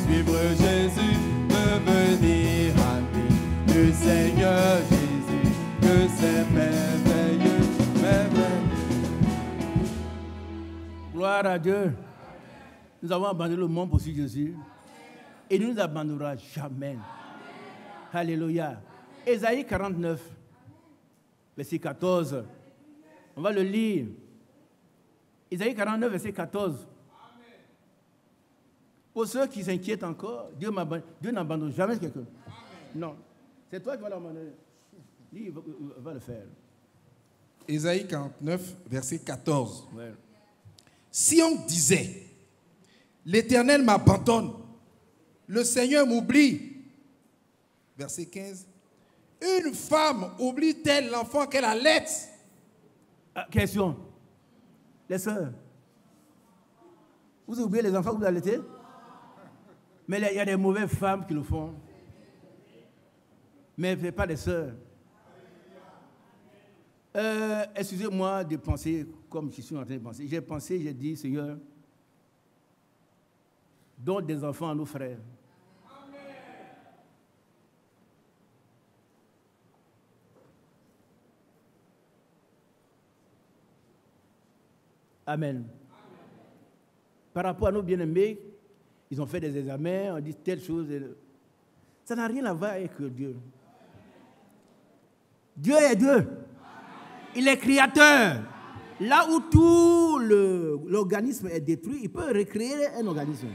suivre Jésus, de venir ami du Seigneur Jésus. Que c'est merveilleux, merveilleux. Gloire à Dieu. Nous avons abandonné le monde pour suivre Jésus. Et il ne nous abandonnera jamais. Alléluia. Ésaïe 49, verset 14. On va le lire. Ésaïe 49, verset 14. Pour ceux qui s'inquiètent encore, Dieu n'abandonne jamais quelqu'un. Non. C'est toi qui vas l'abandonner. Lui, il va le faire. Ésaïe 49, verset 14. Ouais. Si on disait, l'Éternel m'abandonne, le Seigneur m'oublie. Verset 15. Une femme oublie-t-elle l'enfant qu'elle allait? Question. Les sœurs. Vous oubliez les enfants que vous allaitez? Mais il y a des mauvaises femmes qui le font. Mais ce n'est pas des sœurs. Excusez-moi de penser comme je suis en train de penser. J'ai dit, Seigneur, donne des enfants à nos frères. Amen. Par rapport à nos bien-aimés, ils ont fait des examens, on dit telle chose. Ça n'a rien à voir avec Dieu. Dieu est Dieu. Il est créateur. Là où tout l'organisme est détruit, il peut recréer un organisme.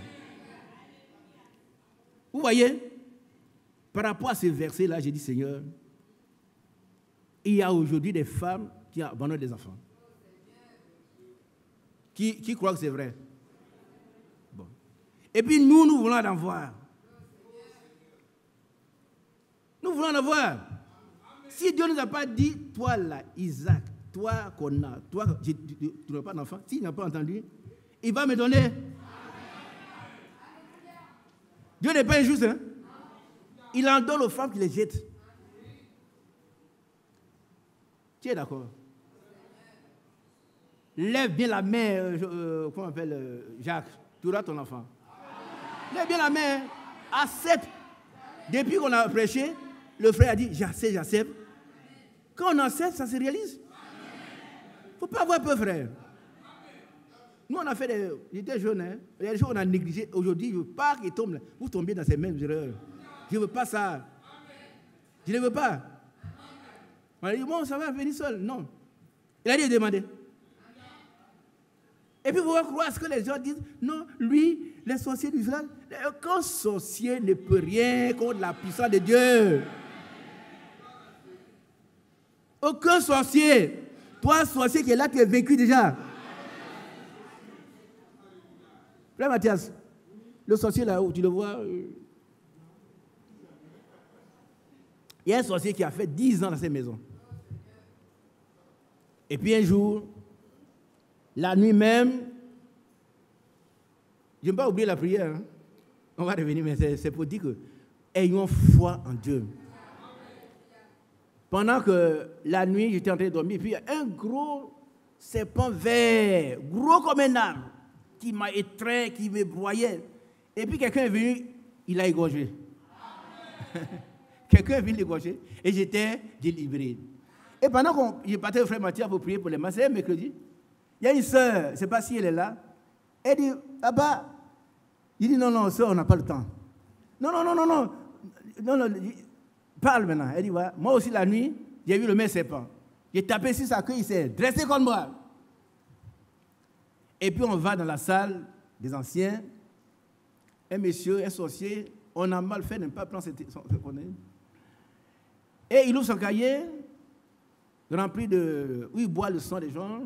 Vous voyez, par rapport à ce verset-là, j'ai dit, Seigneur, il y a aujourd'hui des femmes qui abandonnent des enfants. Qui croient que c'est vrai? Bon. Et puis nous voulons en avoir. Nous voulons en avoir. Si Dieu ne nous a pas dit, toi là, Isaac, toi qu'on a, toi, tu n'as pas d'enfant, s'il n'a pas entendu, il va me donner. Dieu n'est pas injuste, hein? Il en donne aux femmes qui les jettent. Tu es d'accord? Lève bien la main, comment on appelle, Jacques, tu auras ton enfant. Lève bien la main, accepte. Depuis qu'on a prêché, le frère a dit, j'accepte. Quand on accepte, ça se réalise. Il ne faut pas avoir peur, frère. Nous, on a fait des... J'étais jeune, hein. Il y a des choses qu'on a négligées. Aujourd'hui, je ne veux pas qu'ils tombent. Vous tombiez dans ces mêmes erreurs. Je ne veux pas ça. Je ne veux pas. On a dit, bon, ça va venir seul. Non. Il a dit, demander. Et puis, vous allez croire ce que les gens disent. Non, lui, les sorciers du village, aucun sorcier ne peut rien contre la puissance de Dieu. Aucun sorcier. Toi, sorcier qui est là, tu es vaincu déjà. Frère Mathias, le sorcier là-haut, tu le vois. Il y a un sorcier qui a fait 10 ans dans cette maison. Et puis un jour, la nuit même, je ne vais pas oublier la prière. Hein. On va revenir, mais c'est pour dire que ayons foi en Dieu. Pendant que la nuit, j'étais en train de dormir, puis il y a un gros serpent vert, gros comme un arbre, qui m'a étreint, qui me broyait. Et puis quelqu'un est venu, il a égorgé. Quelqu'un est venu l'égorger et j'étais délivré. Et pendant que je partais au frère Mathieu pour prier pour les masses, c'est mercredi, il y a une sœur, je ne sais pas si elle est là, elle dit, Abba, il dit, non, sœur, on n'a pas le temps. Non, parle maintenant. Elle dit, ouais, moi aussi la nuit, j'ai vu le même serpent. J'ai tapé sur sa queue, il s'est dressé contre moi. Et puis on va dans la salle des anciens, un monsieur, un sorcier, on a mal fait de ne pas prendre son et il ouvre son cahier, rempli de... où il boit le sang des gens.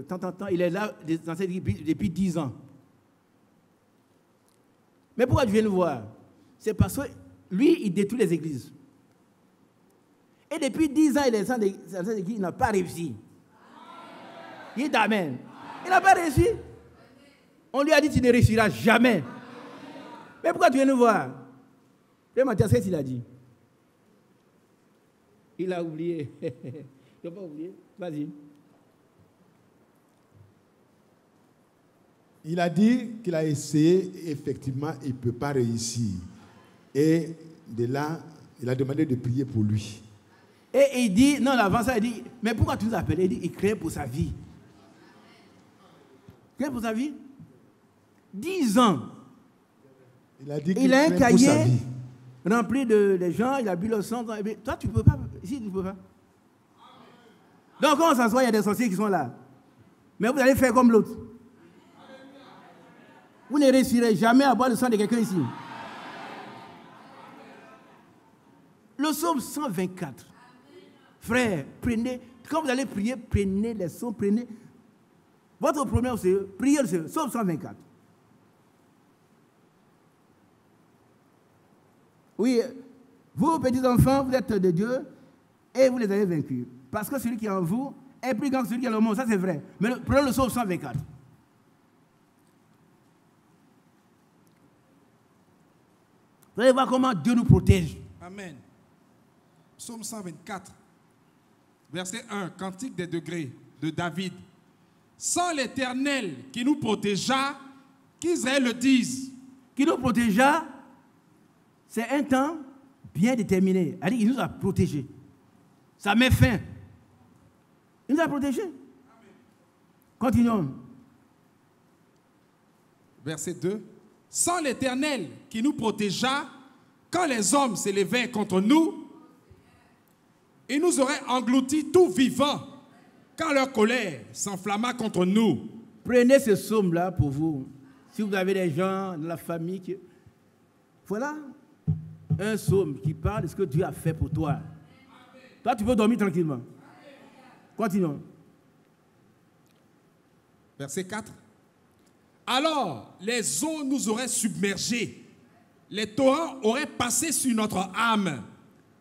Tant, il est là depuis 10 ans. Mais pourquoi tu viens nous voir? C'est parce que lui, il détruit les églises. Et depuis 10 ans, il est dans cette église, il n'a pas réussi. Il dit Amen. Il n'a pas réussi. On lui a dit, tu ne réussiras jamais. Mais pourquoi tu viens nous voir? Et Mathias, qu'est-ce qu'il a dit? Il a oublié. Il n'a pas oublié. Vas-y. Il a dit qu'il a essayé, effectivement, il ne peut pas réussir. Et de là, il a demandé de prier pour lui. Et il dit, non, avant ça, il dit, mais pourquoi tu nous appelles? Il dit, il crée pour sa vie. Il crée pour sa vie? 10 ans. Il a dit qu'il il a un crée pour sa cahier vie. rempli de gens, il a bu le sang. Toi, tu ne peux pas. Ici, tu ne peux pas. Donc, quand on s'assoit, il y a des sorciers qui sont là. Mais vous allez faire comme l'autre. Vous ne réussirez jamais à boire le sang de quelqu'un ici. Le psaume 124. Frère, prenez, quand vous allez prier, prenez les psaumes, prenez. Votre problème, c'est prier le Seigneur. Psaume 124. Oui, vous, petits enfants, vous êtes de Dieu et vous les avez vaincus. Parce que celui qui est en vous est plus grand que celui qui est dans le monde. Ça, c'est vrai. Mais prenez le psaume 124. Vous allez voir comment Dieu nous protège. Amen. Psaume 124, verset 1, Cantique des degrés de David. Sans l'Éternel qui nous protégea, qu'Israël le dise. Qui nous protégea, c'est un temps bien déterminé. Il nous a protégés. Ça met fin. Il nous a protégés. Continuons. Verset 2. Sans l'Éternel qui nous protégea, quand les hommes s'élevaient contre nous, il nous aurait engloutis tout vivant, quand leur colère s'enflamma contre nous, prenez ce psaume-là pour vous. Si vous avez des gens dans la famille qui... Voilà un psaume qui parle de ce que Dieu a fait pour toi. Toi, tu peux dormir tranquillement. Continuons. Verset 4. Alors, les eaux nous auraient submergés. Les torrents auraient passé sur notre âme.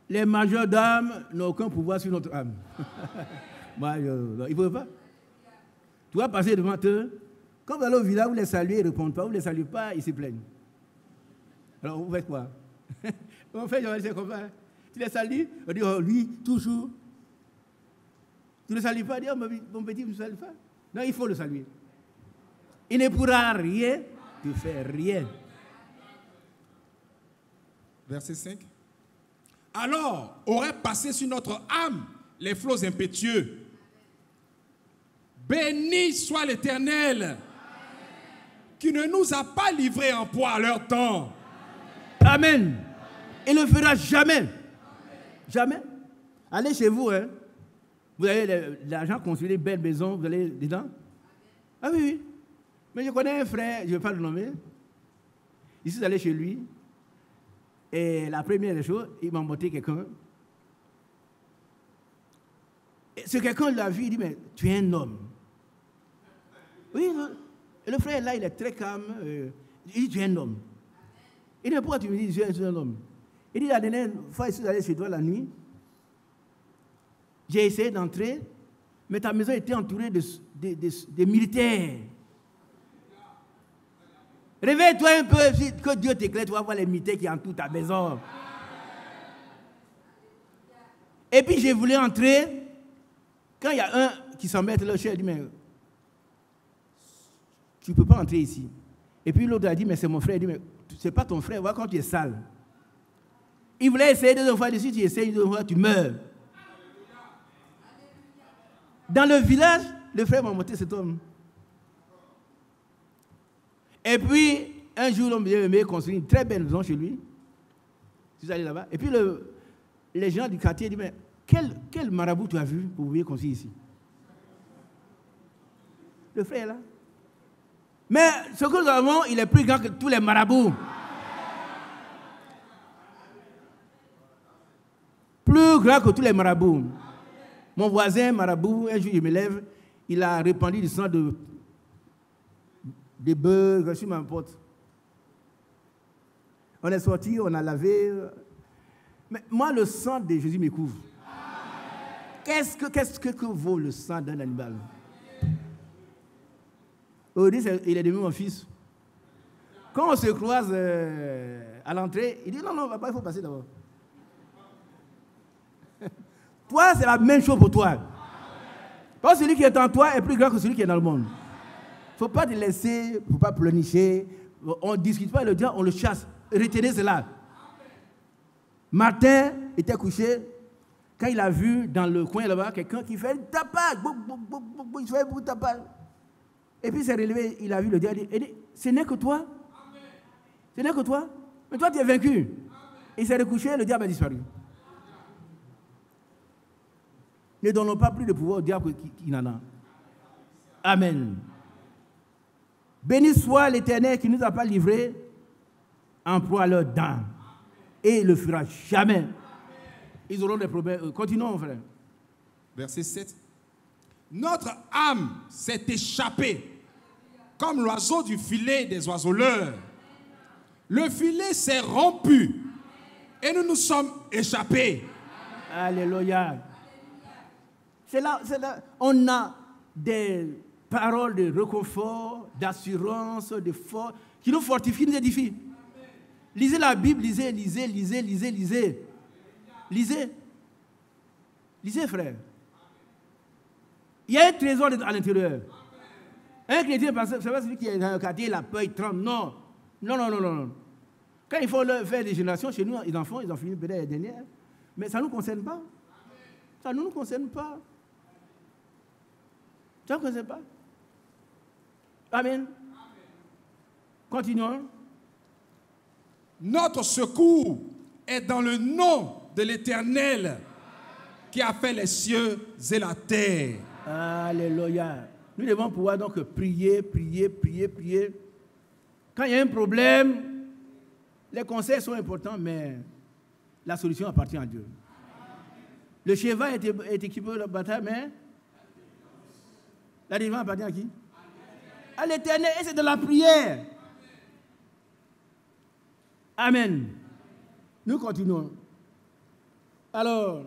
Les majeurs d'âme n'ont aucun pouvoir sur notre âme. Ils ne peuvent pas. Tu vas passer devant eux. Quand vous allez au village, vous les saluez, ils ne répondent pas. Vous ne les saluez pas, ils se plaignent. Alors, vous faites quoi? On fait, c'est comme ça. Tu les salues, on dit, oh, lui, toujours. Tu ne le salues pas, dit, oh, mon petit, ne me salue pas. Non, il faut le saluer. Il ne pourra rien te faire, rien. Verset 5. Alors, auraient passé sur notre âme les flots impétueux. Béni soit l'Éternel, qui ne nous a pas livrés en proie à leur temps. Amen. Il ne le fera jamais. Jamais. Allez chez vous, hein. Vous avez l'argent, construire des belles maisons, vous allez dedans. Ah oui, oui. Mais je connais un frère, je ne vais pas le nommer. Je suis allé chez lui. Et la première des choses, il m'a montré quelqu'un. Et ce quelqu'un l'a vu, il dit, mais tu es un homme. Oui, et le frère là, il est très calme. Il dit, tu es un homme. Il dit, pourquoi tu me dis, je suis un homme? Il dit, la dernière fois, je suis allé chez toi la nuit. J'ai essayé d'entrer, mais ta maison était entourée de militaires. Réveille-toi un peu, que Dieu t'éclaire, tu vas voir les militaires qui entourent ta maison. Et puis je voulais entrer, quand il y a un qui s'en met là, je lui ai dit, mais tu ne peux pas entrer ici. Et puis l'autre a dit, mais c'est mon frère. Il dit, mais c'est pas ton frère, voilà quand tu es sale. Il voulait essayer deux fois, si tu essayes deux fois, tu meurs. Dans le village, le frère m'a montré cet homme. Et puis, un jour, l'homme m'a construit une très belle maison chez lui. Je suis allé là-bas. Et puis, les gens du quartier disent, mais quel marabout tu as vu pour venir construire ici? Le frère est là. Mais ce que nous avons, il est plus grand que tous les marabouts. Plus grand que tous les marabouts. Mon voisin marabout, un jour, il me lève, il a répandu du sang de bœufs sur ma porte. On est sorti, on a lavé. Mais moi, le sang de Jésus me couvre. Qu'est-ce que vaut le sang d'un animal? Aujourd'hui, il est devenu mon fils. Quand on se croise à l'entrée, il dit non, papa, il faut passer d'abord. Toi, c'est la même chose pour toi. Parce que celui qui est en toi est plus grand que celui qui est dans le monde. Il ne faut pas te laisser, il ne faut pas pleurnicher. On ne discute pas, le diable, on le chasse. Retenez cela. Martin était couché. Quand il a vu dans le coin là-bas quelqu'un qui fait tapage, il fait beaucoup de tapage. Et puis il s'est relevé, il a vu le diable, il dit, ce n'est que toi. Ce n'est que toi. Mais toi, tu es vaincu. Il s'est recouché, le diable a disparu. Ne donnons pas plus de pouvoir au diable qu'il en a. Amen. Béni soit l'Éternel qui ne nous a pas livrés en proie à leurs dents. Et il ne le fera jamais. Ils auront des problèmes. Continuons, frère. Verset 7. Notre âme s'est échappée comme l'oiseau du filet des oiseleurs. Le filet s'est rompu et nous nous sommes échappés. Alléluia. C'est là, on a des paroles de réconfort, d'assurance, de force, qui nous fortifient, nous édifient. Lisez la Bible, lisez. Lisez, frère. Il y a un trésor à l'intérieur. Un chrétien, c'est pas celui qui est dans le quartier, la peur, il tremble. Non. Quand il faut faire des générations, chez nous, les enfants, ils ont fini peut-être les dernières. Mais ça ne nous concerne pas. Ça ne nous concerne pas. Ça ne nous concerne pas. Amen. Continuons. Notre secours est dans le nom de l'Éternel qui a fait les cieux et la terre. Alléluia. Nous devons pouvoir donc prier. Quand il y a un problème, les conseils sont importants, mais la solution appartient à Dieu. Le cheval est équipé de la bataille, mais la délivrance appartient à qui? À l'Éternel, et c'est de la prière. Amen. Nous continuons. Alors,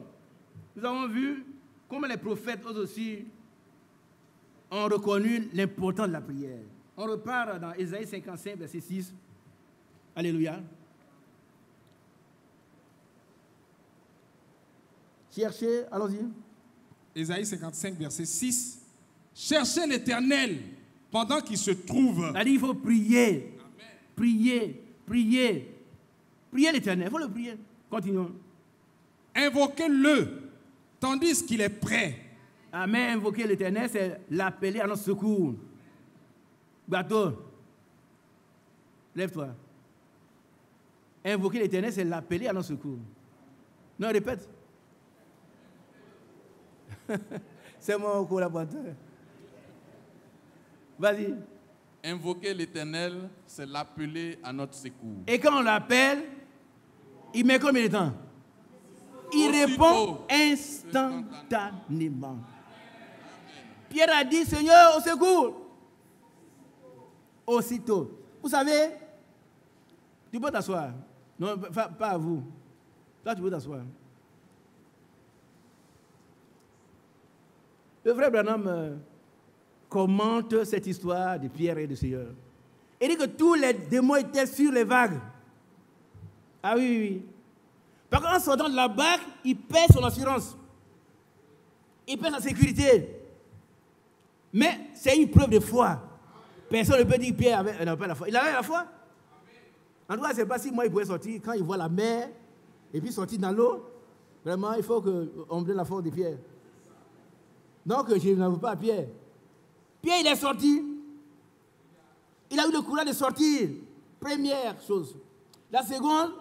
nous avons vu comment les prophètes eux aussi ont reconnu l'importance de la prière. On repart dans Ésaïe 55, verset 6. Alléluia. Cherchez, allons-y. Ésaïe 55, verset 6. Cherchez l'Éternel pendant qu'il se trouve. C'est-à-dire, il faut prier. Amen. Prier l'Éternel, il faut le prier. Continuons. Invoquez-le tandis qu'il est prêt. Amen. Invoquer l'Éternel, c'est l'appeler à notre secours. Bateau, lève-toi. Invoquer l'Éternel, c'est l'appeler à notre secours. Non, répète. C'est mon collaborateur. Vas-y. Invoquer l'Éternel, c'est l'appeler à notre secours. Et quand on l'appelle, il met combien de temps? Il répond instantanément. Pierre a dit, Seigneur, au secours. Aussitôt. Vous savez, tu peux t'asseoir. Non, pas à vous. Toi, tu peux t'asseoir. Le frère Branham commente cette histoire de Pierre et du Seigneur. Il dit que tous les démons étaient sur les vagues. Ah oui. Par contre, en sortant de la barque, il perd son assurance. Il perd sa sécurité. Mais c'est une preuve de foi. Personne ne peut dire que Pierre n'avait pas la foi. Il avait la foi. En tout cas, je ne sais pas si moi, il pouvait sortir quand il voit la mer et puis sortir dans l'eau. Vraiment, il faut qu'on me donne la force de Pierre. Donc, je n'en veux pas à Pierre. Pierre, il est sorti. Il a eu le courage de sortir. Première chose. La seconde,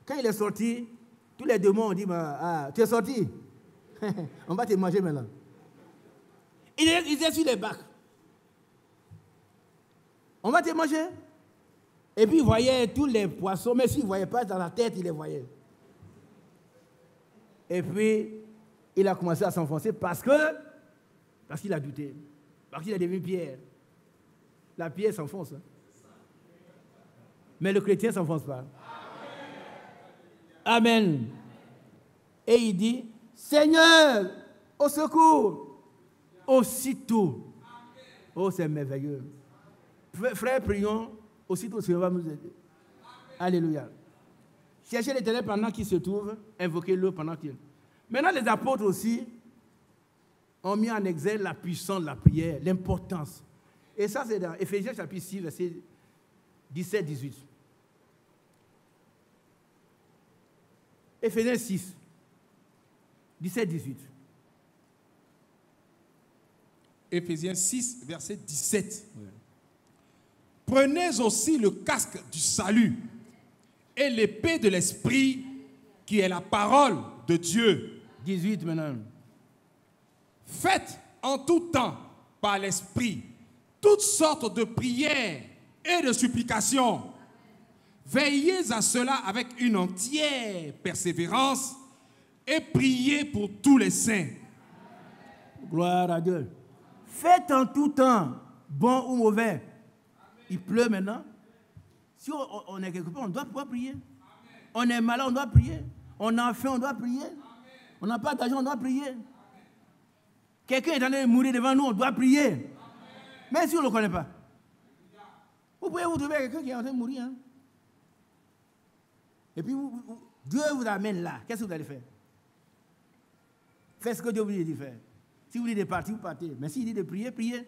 quand il est sorti, tous les démons ont dit, tu es sorti. On va te manger maintenant. Il était sur les bacs. On va te manger. Et puis il voyait tous les poissons, mais s'il ne voyait pas dans la tête, il les voyait. Et puis, il a commencé à s'enfoncer parce qu'il a douté. Parce qu'il est devenu pierre. La pierre s'enfonce. Mais le chrétien ne s'enfonce pas. Amen. Et il dit, Seigneur, au secours. Aussitôt. Oh, c'est merveilleux. Frères, prions. Aussitôt, le Seigneur va nous aider. Alléluia. Cherchez l'Éternel pendant qu'il se trouve. Invoquez-le pendant qu'il... Maintenant, les apôtres aussi ont mis en exergue la puissance de la prière, l'importance. Et ça, c'est dans Éphésiens chapitre 6, verset 17-18. Éphésiens 6, 17-18. Éphésiens 6, verset 17. Oui. Prenez aussi le casque du salut et l'épée de l'esprit qui est la parole de Dieu. 18 maintenant. Faites en tout temps par l'esprit toutes sortes de prières et de supplications. Veillez à cela avec une entière persévérance et priez pour tous les saints. Gloire à Dieu. Faites en tout temps, bon ou mauvais. Il pleut maintenant. Si on est quelque part, on doit pouvoir prier. Amen. On est malade, on doit prier. On a faim, on doit prier. Amen. On n'a pas d'argent, on doit prier. Amen. Quelqu'un est en train de mourir devant nous, on doit prier. Amen. Même si on ne le connaît pas. Vous pouvez vous trouver quelqu'un qui est en train de mourir. Hein? Et puis, Dieu vous amène là. Qu'est-ce que vous allez faire? Faites ce que Dieu vous dit de faire. Si vous dites de partir, vous partez. Mais s'il dit de prier, priez.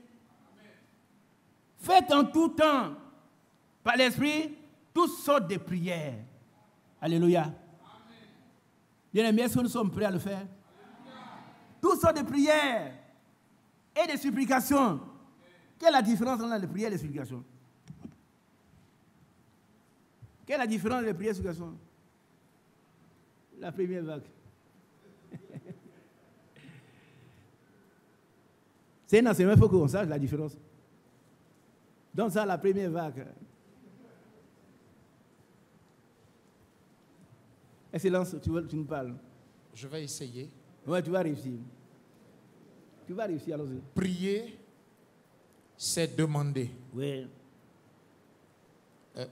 Faites en tout temps, par l'Esprit, toutes sortes de prières. Alléluia. Bien-aimés, est-ce que nous sommes prêts à le faire? Alléluia. Toutes sortes de prières et de supplications. Quelle est la différence entre les prières et les supplications? Quelle est la différence entre les prières et les supplications? La première vague. C'est un enseignement, il faut qu'on sache la différence. Donc ça, la première vague. Excellence, tu nous parles. Je vais essayer. Ouais, tu vas réussir. Tu vas réussir, allons-y. Prier, c'est demander. Oui.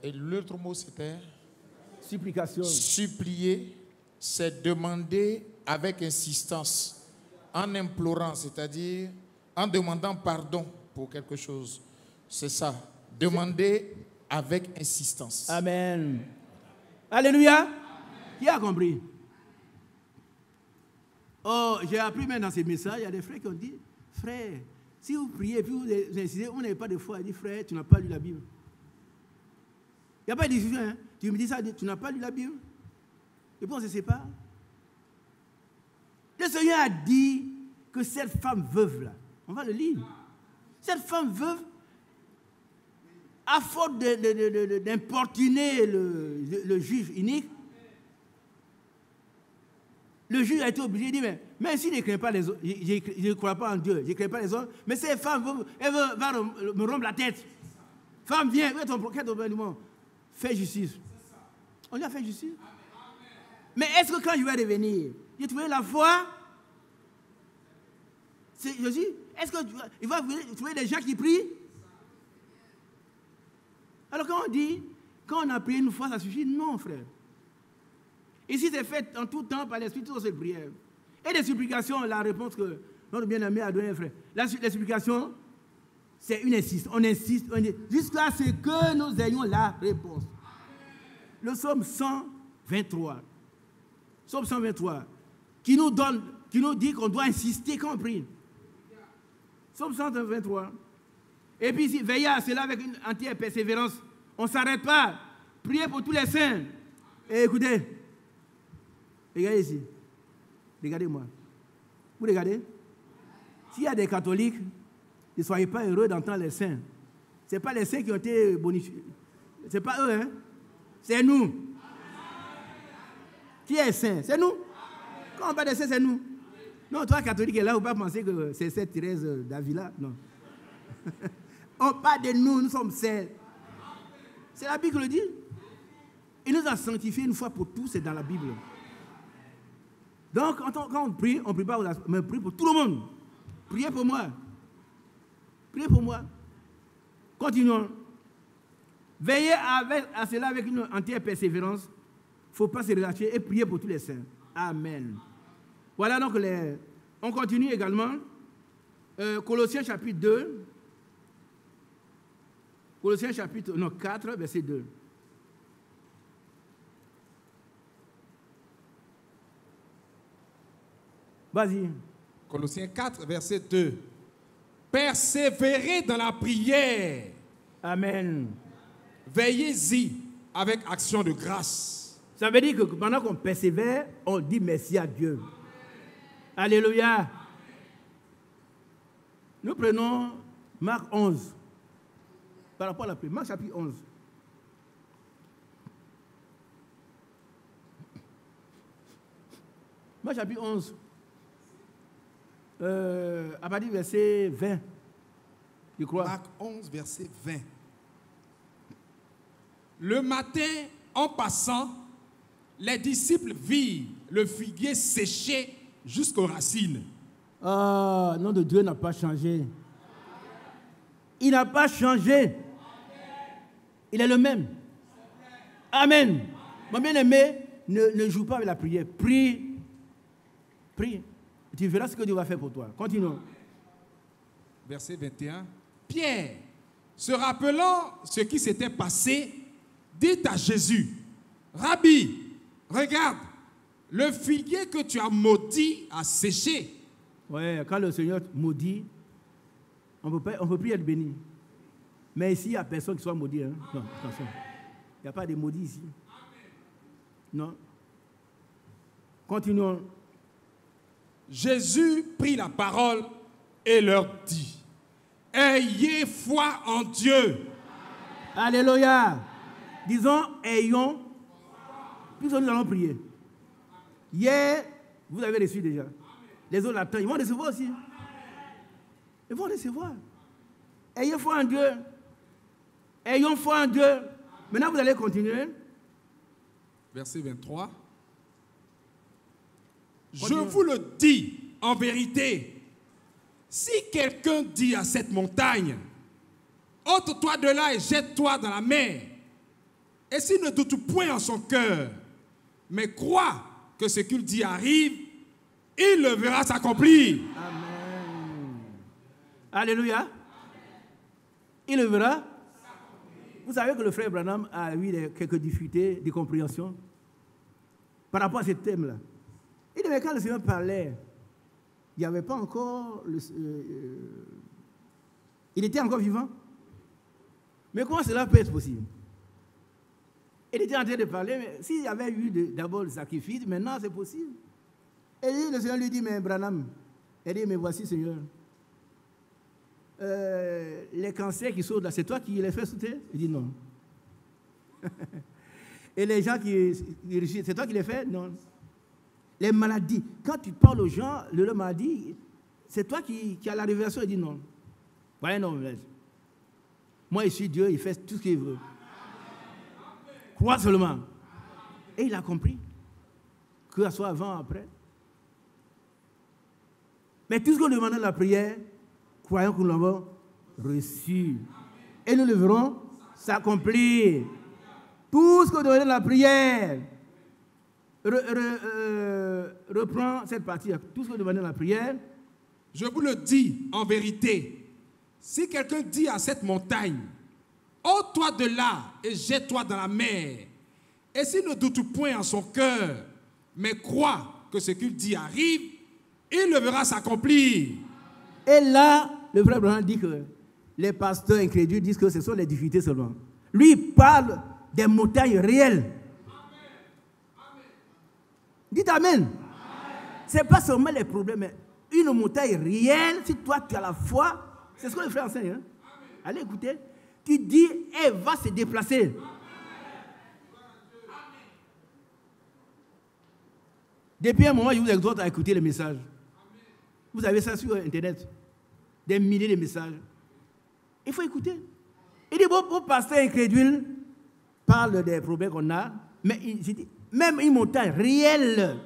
Et l'autre mot, c'était? Supplication. Supplier, c'est demander avec insistance, en implorant, c'est-à-dire en demandant pardon pour quelque chose. C'est ça. Demander avec insistance. Amen. Alléluia. Qui a compris? Oh, j'ai appris même dans ces messages, il y a des frères qui ont dit, frère, si vous priez et puis vous insistez, vous n'avez pas de foi. Il dit, frère, tu n'as pas lu la Bible. Il n'y a pas de discussion. Hein? Tu me dis ça, tu n'as pas lu la Bible. Et puis on ne se sépare. Le Seigneur a dit que cette femme veuve là, on va le lire. Cette femme veuve, à faute d'importuner le juge unique, le juge a été obligé de dire, mais si je ne crains pas les autres, je ne crois pas en Dieu, je ne crains pas les autres, mais cette femme, elle va me rompre la tête. Femme, viens, quel est ton problème? Fais justice. On lui a fait justice. Mais est-ce que quand je vais revenir, j'ai trouvé la foi? Je dis, est-ce qu'il va trouver des gens qui prient? Alors quand on dit, quand on a prié une fois, ça suffit? Non, frère. Ici, c'est fait en tout temps par l'Esprit, toutes ces prières. Et les supplications, la réponse que notre bien-aimé a donnée, frère. Les supplications, c'est une insistance. On insiste, jusqu'à ce que nous ayons la réponse. Le psaume 123. Psaume 123. Qui nous dit qu'on doit insister quand on prie. Psaume 123. Et puis ici, veillez à cela avec une entière persévérance. On ne s'arrête pas. Priez pour tous les saints. Et écoutez. Regardez ici. Regardez-moi. Vous regardez? S'il y a des catholiques, ne soyez pas heureux d'entendre les saints. Ce n'est pas les saints qui ont été bonifiés. Ce n'est pas eux, hein? C'est nous. Qui est saint? C'est nous. Quand on parle des saints, c'est nous. Non, toi, catholique, est là, vous ne pouvez pas penser que c'est cette Thérèse d'Avila. Non. On parle de nous, nous sommes saints. C'est la Bible qui le dit. Il nous a sanctifiés une fois pour tous, c'est dans la Bible. Donc, quand on prie pas, mais on prie pour tout le monde. Priez pour moi. Priez pour moi. Continuons. Veillez à cela avec une entière persévérance. Il ne faut pas se relâcher et prier pour tous les saints. Amen. Voilà donc on continue également. Colossiens chapitre 2. Colossiens chapitre 4, verset 2. Vas-y. Colossiens 4, verset 2. Persévérez dans la prière. Amen. Veillez-y avec action de grâce. Ça veut dire que pendant qu'on persévère, on dit merci à Dieu. Alléluia. Nous prenons Marc 11. Par rapport à la prière. Marc chapitre 11. Marc chapitre 11. À partir du verset 20. Je crois. Marc 11, verset 20. Le matin, en passant, les disciples virent le figuier séché jusqu'aux racines. Ah, le nom de Dieu n'a pas changé. Il n'a pas changé. Il est le même. Amen. Mon bien-aimé, ne joue pas avec la prière. Prie. Prie. Tu verras ce que Dieu va faire pour toi. Continuons. Verset 21. Pierre, se rappelant ce qui s'était passé, dit à Jésus, Rabbi, regarde, le figuier que tu as maudit a séché. Oui, quand le Seigneur maudit, on ne peut plus être béni. Mais ici, il n'y a personne qui soit maudit. Hein? Non, attention. Il n'y a pas de maudit ici. Non. Continuons. Jésus prit la parole et leur dit, ayez foi en Dieu. Alléluia. Disons, ayons. Puis nous allons prier. Hier, vous avez reçu déjà. Les autres attendent. Ils vont recevoir aussi. Ils vont recevoir. Ayez foi en Dieu. Ayons foi en Dieu. Maintenant, vous allez continuer. Verset 23. Je Continue. vous le dis en vérité, si quelqu'un dit à cette montagne, ôte-toi de là et jette-toi dans la mer, et s'il ne doute point en son cœur, mais croit que ce qu'il dit arrive, il le verra s'accomplir. Amen. Alléluia. Il le verra. Vous savez que le frère Branham a eu quelques difficultés de compréhension par rapport à ce thème-là. Il disait, quand le Seigneur parlait, il n'y avait pas encore... il était encore vivant. Mais comment cela peut être possible? Il était en train de parler, mais s'il y avait eu d'abord le sacrifice, maintenant c'est possible. Et le Seigneur lui dit, mais Branham, il dit, mais voici Seigneur, les cancers qui sautent là, c'est toi qui les fais sauter? Il dit non. Et les gens qui c'est toi qui les fais? Non. Les maladies, quand tu parles aux gens, leur maladie, c'est toi qui as la révélation? Il dit non. Ouais, non, mais moi je suis Dieu, il fait tout ce qu'il veut. Crois seulement. Et il a compris, que ce soit avant ou après. Mais tout ce qu'on demande dans la prière, croyons que nous l'avons reçu. Et nous le verrons s'accomplir. Tout ce qu'on demande dans la prière, reprends cette partie. Tout ce qu'on demande dans la prière. Je vous le dis en vérité, si quelqu'un dit à cette montagne, ôte-toi de là et jette-toi dans la mer, et s'il ne doute point en son cœur, mais croit que ce qu'il dit arrive, il le verra s'accomplir. Et là, le frère Branham dit que les pasteurs incrédules disent que ce sont les difficultés seulement. Lui, il parle des montagnes réelles. Dites Amen. Ce n'est pas seulement les problèmes, mais une montagne réelle, si toi tu as la foi, c'est ce que le frère enseigne. Hein? Allez écouter. Tu dis, elle va se déplacer. Depuis un moment, je vous exhorte à écouter les messages. Vous avez ça sur Internet. Des milliers de messages. Il faut écouter. Il dit, vos pasteurs incrédules parlent des problèmes qu'on a, mais il dit, même une montagne réelle.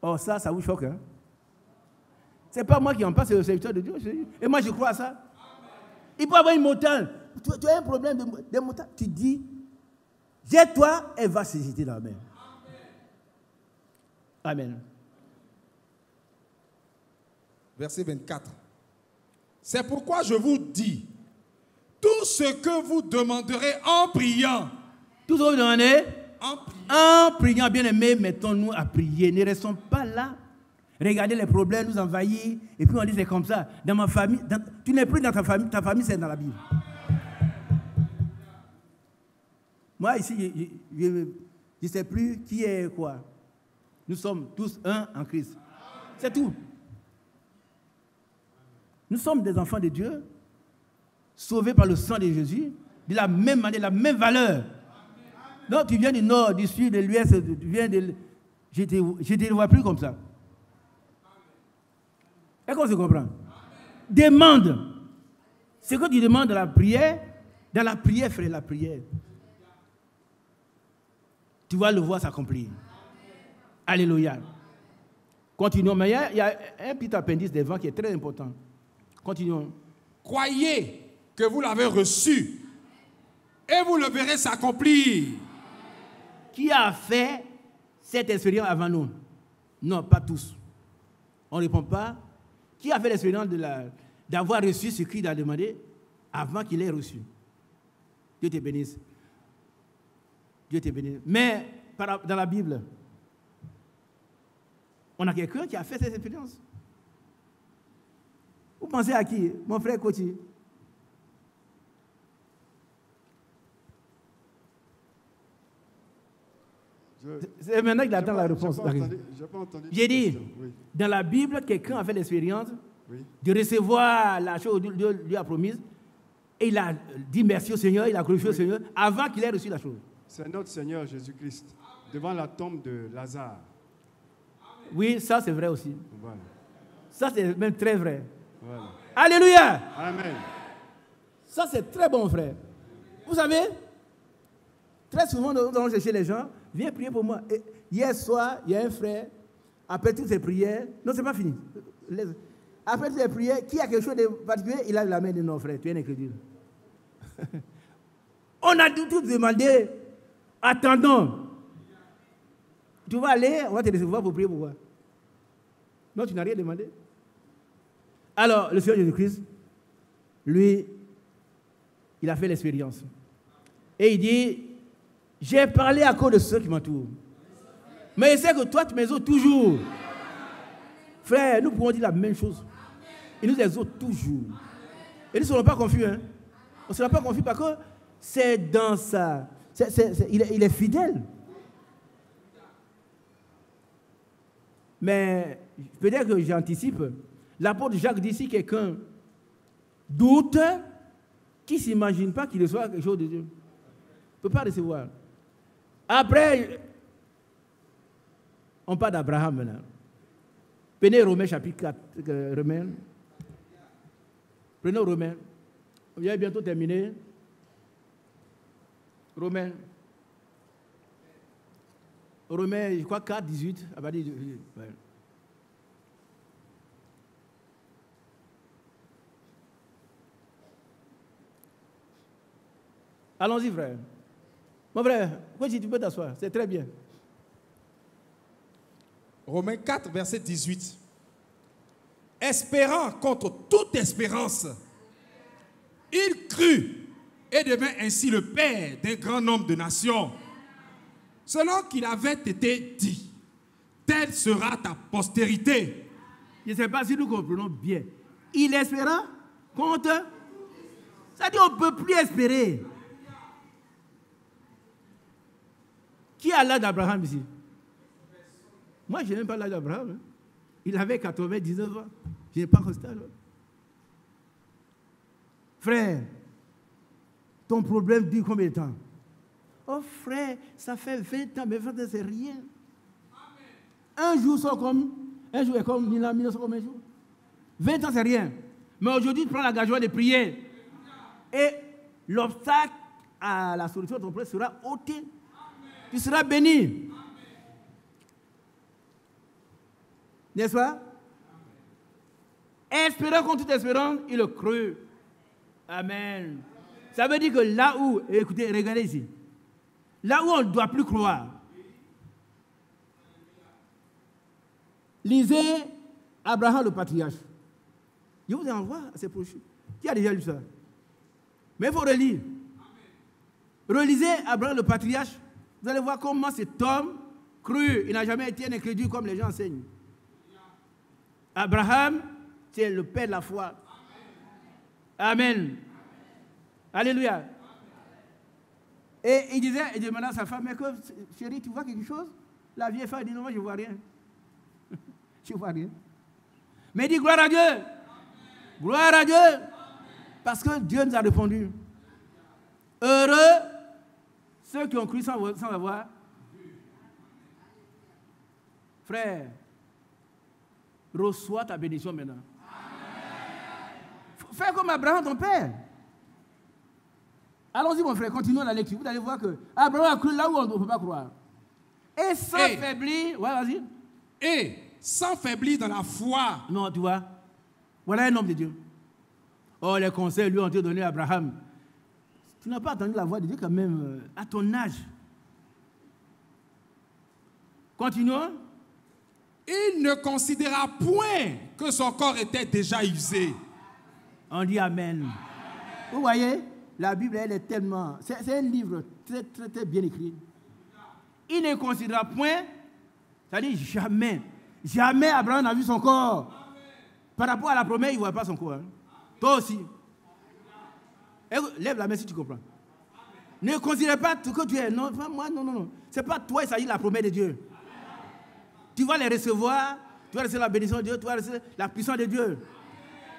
Oh, ça vous choque, hein? Ce n'est pas moi qui en parle, c'est le serviteur de Dieu. Et moi, je crois à ça. Il peut avoir une montagne. Tu as un problème de montagne. Tu dis, jette-toi, elle va se jeter dans la mer. Amen. Verset 24. C'est pourquoi je vous dis, tout ce que vous demanderez en priant. Tout ce que vous demandez en priant. En priant, bien aimé, mettons-nous à prier. Ne restons pas là. Regardez les problèmes nous envahir. Et puis on dit c'est comme ça. Dans ma famille, tu n'es plus dans ta famille c'est dans la Bible. Moi ici, je ne sais plus qui est quoi. Nous sommes tous un en Christ. C'est tout. Nous sommes des enfants de Dieu, sauvés par le sang de Jésus, de la même manière, de la même valeur. Non, tu viens du nord, du sud, de l'ouest, tu viens de... Je ne te vois plus comme ça. Est-ce qu'on se comprend? Demande. Ce que tu demandes dans la prière, frère, la prière, tu vas le voir s'accomplir. Alléluia. Continuons. Mais il y a un petit appendice devant qui est très important. Continuons. Croyez que vous l'avez reçu et vous le verrez s'accomplir. Qui a fait cette expérience avant nous? Non, pas tous. On ne répond pas. Qui a fait l'expérience d'avoir reçu ce qu'il a demandé avant qu'il ait reçu? Dieu te bénisse. Dieu te bénisse. Mais dans la Bible, on a quelqu'un qui a fait cette expérience. Vous pensez à qui? Mon frère Koti. C'est maintenant qu'il attend la réponse. J'ai dit, oui. Dans la Bible, quelqu'un a fait l'expérience de recevoir la chose que Dieu lui a promise et il a dit merci au Seigneur, il a glorifié au Seigneur avant qu'il ait reçu la chose. C'est notre Seigneur Jésus-Christ, devant la tombe de Lazare. Oui, ça c'est vrai aussi. Voilà. Ça c'est même très vrai. Voilà. Alléluia. Amen. Ça c'est très bon, frère. Vous savez, très souvent nous allons chercher les gens, viens prier pour moi. Et hier soir, il y a un frère, après toutes ces prières, non, c'est pas fini. Après toutes les prières, qui a quelque chose de particulier, il a la main de non, frère, tu es un incrédule. On a tout demandé, attendons. Tu vas aller, on va te recevoir pour prier pour toi. Non, tu n'as rien demandé. Alors, le Seigneur Jésus-Christ, lui, il a fait l'expérience. Et il dit, j'ai parlé à cause de ceux qui m'entourent. Mais il sait que toi, tu m'exauces toujours. Frère, nous pouvons dire la même chose. Il nous exauce toujours. Et nous ne serons pas confus. Hein? On ne sera pas confus parce que c'est dans ça. Il est fidèle. Mais peut-être que j'anticipe. L'apôtre Jacques dit, si quelqu'un doute, qui ne s'imagine pas qu'il reçoit quelque chose de Dieu, ne peut pas recevoir. Après, on parle d'Abraham maintenant. Prenez Romains chapitre 4. Prenez Romains. On vient bientôt terminer. Romains, je crois 4, 18. Ouais. Allons-y, frère. Mon frère, tu peux t'asseoir, c'est très bien. Romains 4, verset 18. Espérant contre toute espérance, il crut et devint ainsi le père d'un grand nombre de nations. Selon qu'il avait été dit, telle sera ta postérité. Je ne sais pas si nous comprenons bien. Il espéra contre. Ça dit qu'on ne peut plus espérer. Qui a l'âge d'Abraham ici? Moi, je n'ai même pas l'âge d'Abraham. Hein. Il avait 99 ans. Je n'ai pas resté là. Frère, ton problème dure combien de temps? Oh frère, ça fait 20 ans, mais 20 ans, c'est rien. Un jour est comme 1000 ans, 1000 ans, c'est comme un jour. 20 ans, c'est rien. Mais aujourd'hui, tu prends l'engagement de prier. Et l'obstacle à la solution de ton problème sera ôté. Tu seras béni. N'est-ce pas? Espérant contre toute espérance, il le crut. Amen. Ça veut dire que là où, écoutez, regardez ici, là où on ne doit plus croire, lisez Abraham le patriarche. Je vous envoie à ces brochures. Qui a déjà lu ça? Mais il faut relire. Relisez Abraham le patriarche. Vous allez voir comment cet homme crut. Il n'a jamais été un incrédule comme les gens enseignent. Abraham, c'est le père de la foi. Amen. Alléluia. Et il demandait à sa femme, mais chérie, tu vois quelque chose? La vieille femme dit, non, moi je ne vois rien. Je ne vois rien. Mais il dit, gloire à Dieu. Amen. Gloire à Dieu. Amen. Parce que Dieu nous a répondu. Heureux ceux qui ont cru sans avoir. Frère, reçois ta bénédiction maintenant. Fais comme Abraham, ton père. Allons-y, mon frère, continuons la lecture. Vous allez voir que Abraham a cru là où on ne peut pas croire. Et sans faiblir, ouais, vas-y. Et sans faiblir dans la foi. Non, tu vois, voilà un homme de Dieu. Oh, les conseils lui ont été donnés à Abraham. Tu n'as pas entendu la voix de Dieu quand même à ton âge. Continuons. Il ne considéra point que son corps était déjà usé. On dit Amen. Vous voyez, la Bible, elle est tellement... C'est un livre très, très, très bien écrit. Il ne considéra point, c'est-à-dire jamais, jamais Abraham n'a vu son corps. Par rapport à la promesse, il ne voit pas son corps. Hein. Toi aussi. Lève la main si tu comprends. Ne considère pas ce que tu es. Non, pas moi, non. Ce n'est pas toi, il s'agit de la promesse de Dieu. Tu vas les recevoir, tu vas recevoir la bénédiction de Dieu, tu vas recevoir la puissance de Dieu.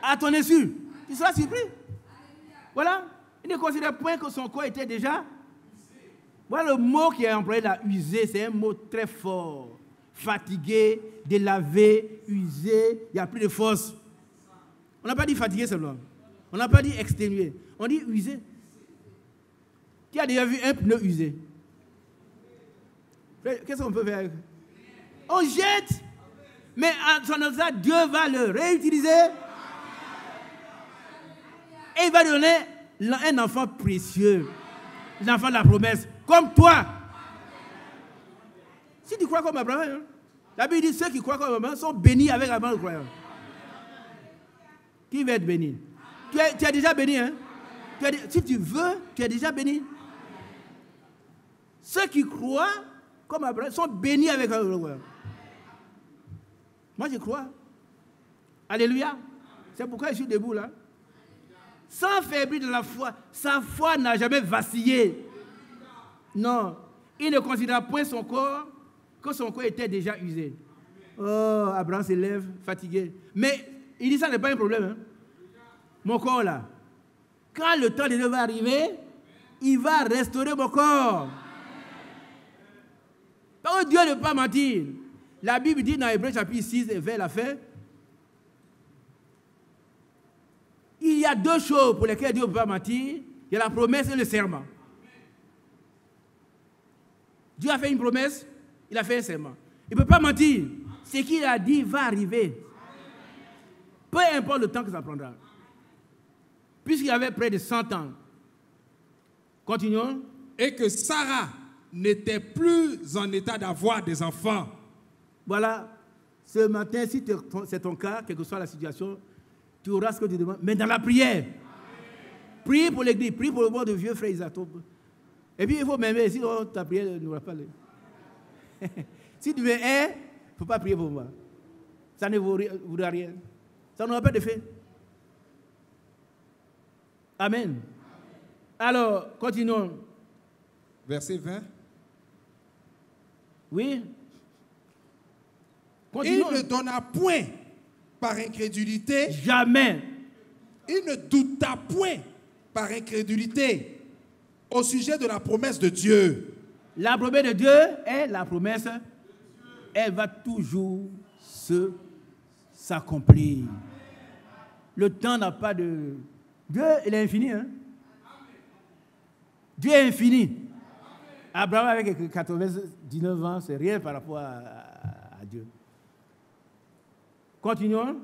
À ton insu, tu seras surpris. Voilà. Il ne considère point que son corps était déjà. Voilà le mot qui est employé là, usé, c'est un mot très fort. fatigué, délavé, usé, il n'y a plus de force. On n'a pas dit fatigué seulement. On n'a pas dit exténué. On dit usé. Qui a déjà vu un pneu usé? Qu'est-ce qu'on peut faire? On jette. Mais en son ça, Dieu va le réutiliser. Et il va donner un enfant précieux. L'enfant de la promesse. Comme toi. Si tu crois comme Abraham, hein, la Bible dit ceux qui croient comme Abraham sont bénis avec Abraham le croyant. Qui va être béni? Tu es déjà béni, hein? Si tu veux, tu es déjà béni. Ceux qui croient comme Abraham sont bénis avec Abraham le croyant. Moi, je crois. Alléluia. C'est pourquoi je suis debout là. Sans faiblir de la foi, sa foi n'a jamais vacillé. Non. Il ne considère point son corps, que son corps était déjà usé. Oh, Abraham se lève, fatigué. Mais il dit ça n'est pas un problème. Hein. Mon corps là. Quand le temps de Dieu va arriver, il va restaurer mon corps. Parce que Dieu ne peut pas mentir. La Bible dit dans Hébreux chapitre 6 et vers la fin, il y a deux choses pour lesquelles Dieu ne peut pas mentir. Il y a la promesse et le serment. Dieu a fait une promesse, il a fait un serment. Il ne peut pas mentir. Ce qu'il a dit va arriver. Peu importe le temps que ça prendra. Puisqu'il avait près de 100 ans. Continuons. Et que Sarah n'était plus en état d'avoir des enfants. Voilà. Ce matin, si c'est ton cas, quelle que soit la situation, tu auras ce que tu demandes. Mais dans la prière. Prie pour l'église, prie pour le monde de vieux frères Isaac. Et puis il faut m'aimer, sinon ta prière ne va pas aller. Si tu veux il ne faut pas prier pour moi. Ça ne vaudra rien. Ça n'aura pas d'effet. Amen. Alors, continuons. Verset 20. Oui. Continuons. Il ne donna point par incrédulité. Jamais. Il ne douta point par incrédulité au sujet de la promesse de Dieu. La promesse de Dieu est la promesse. Elle va toujours s'accomplir. Le temps n'a pas de... Dieu, il est infini. Hein? Dieu est infini. Abraham avec 99 ans, c'est rien par rapport à Dieu. Continuons.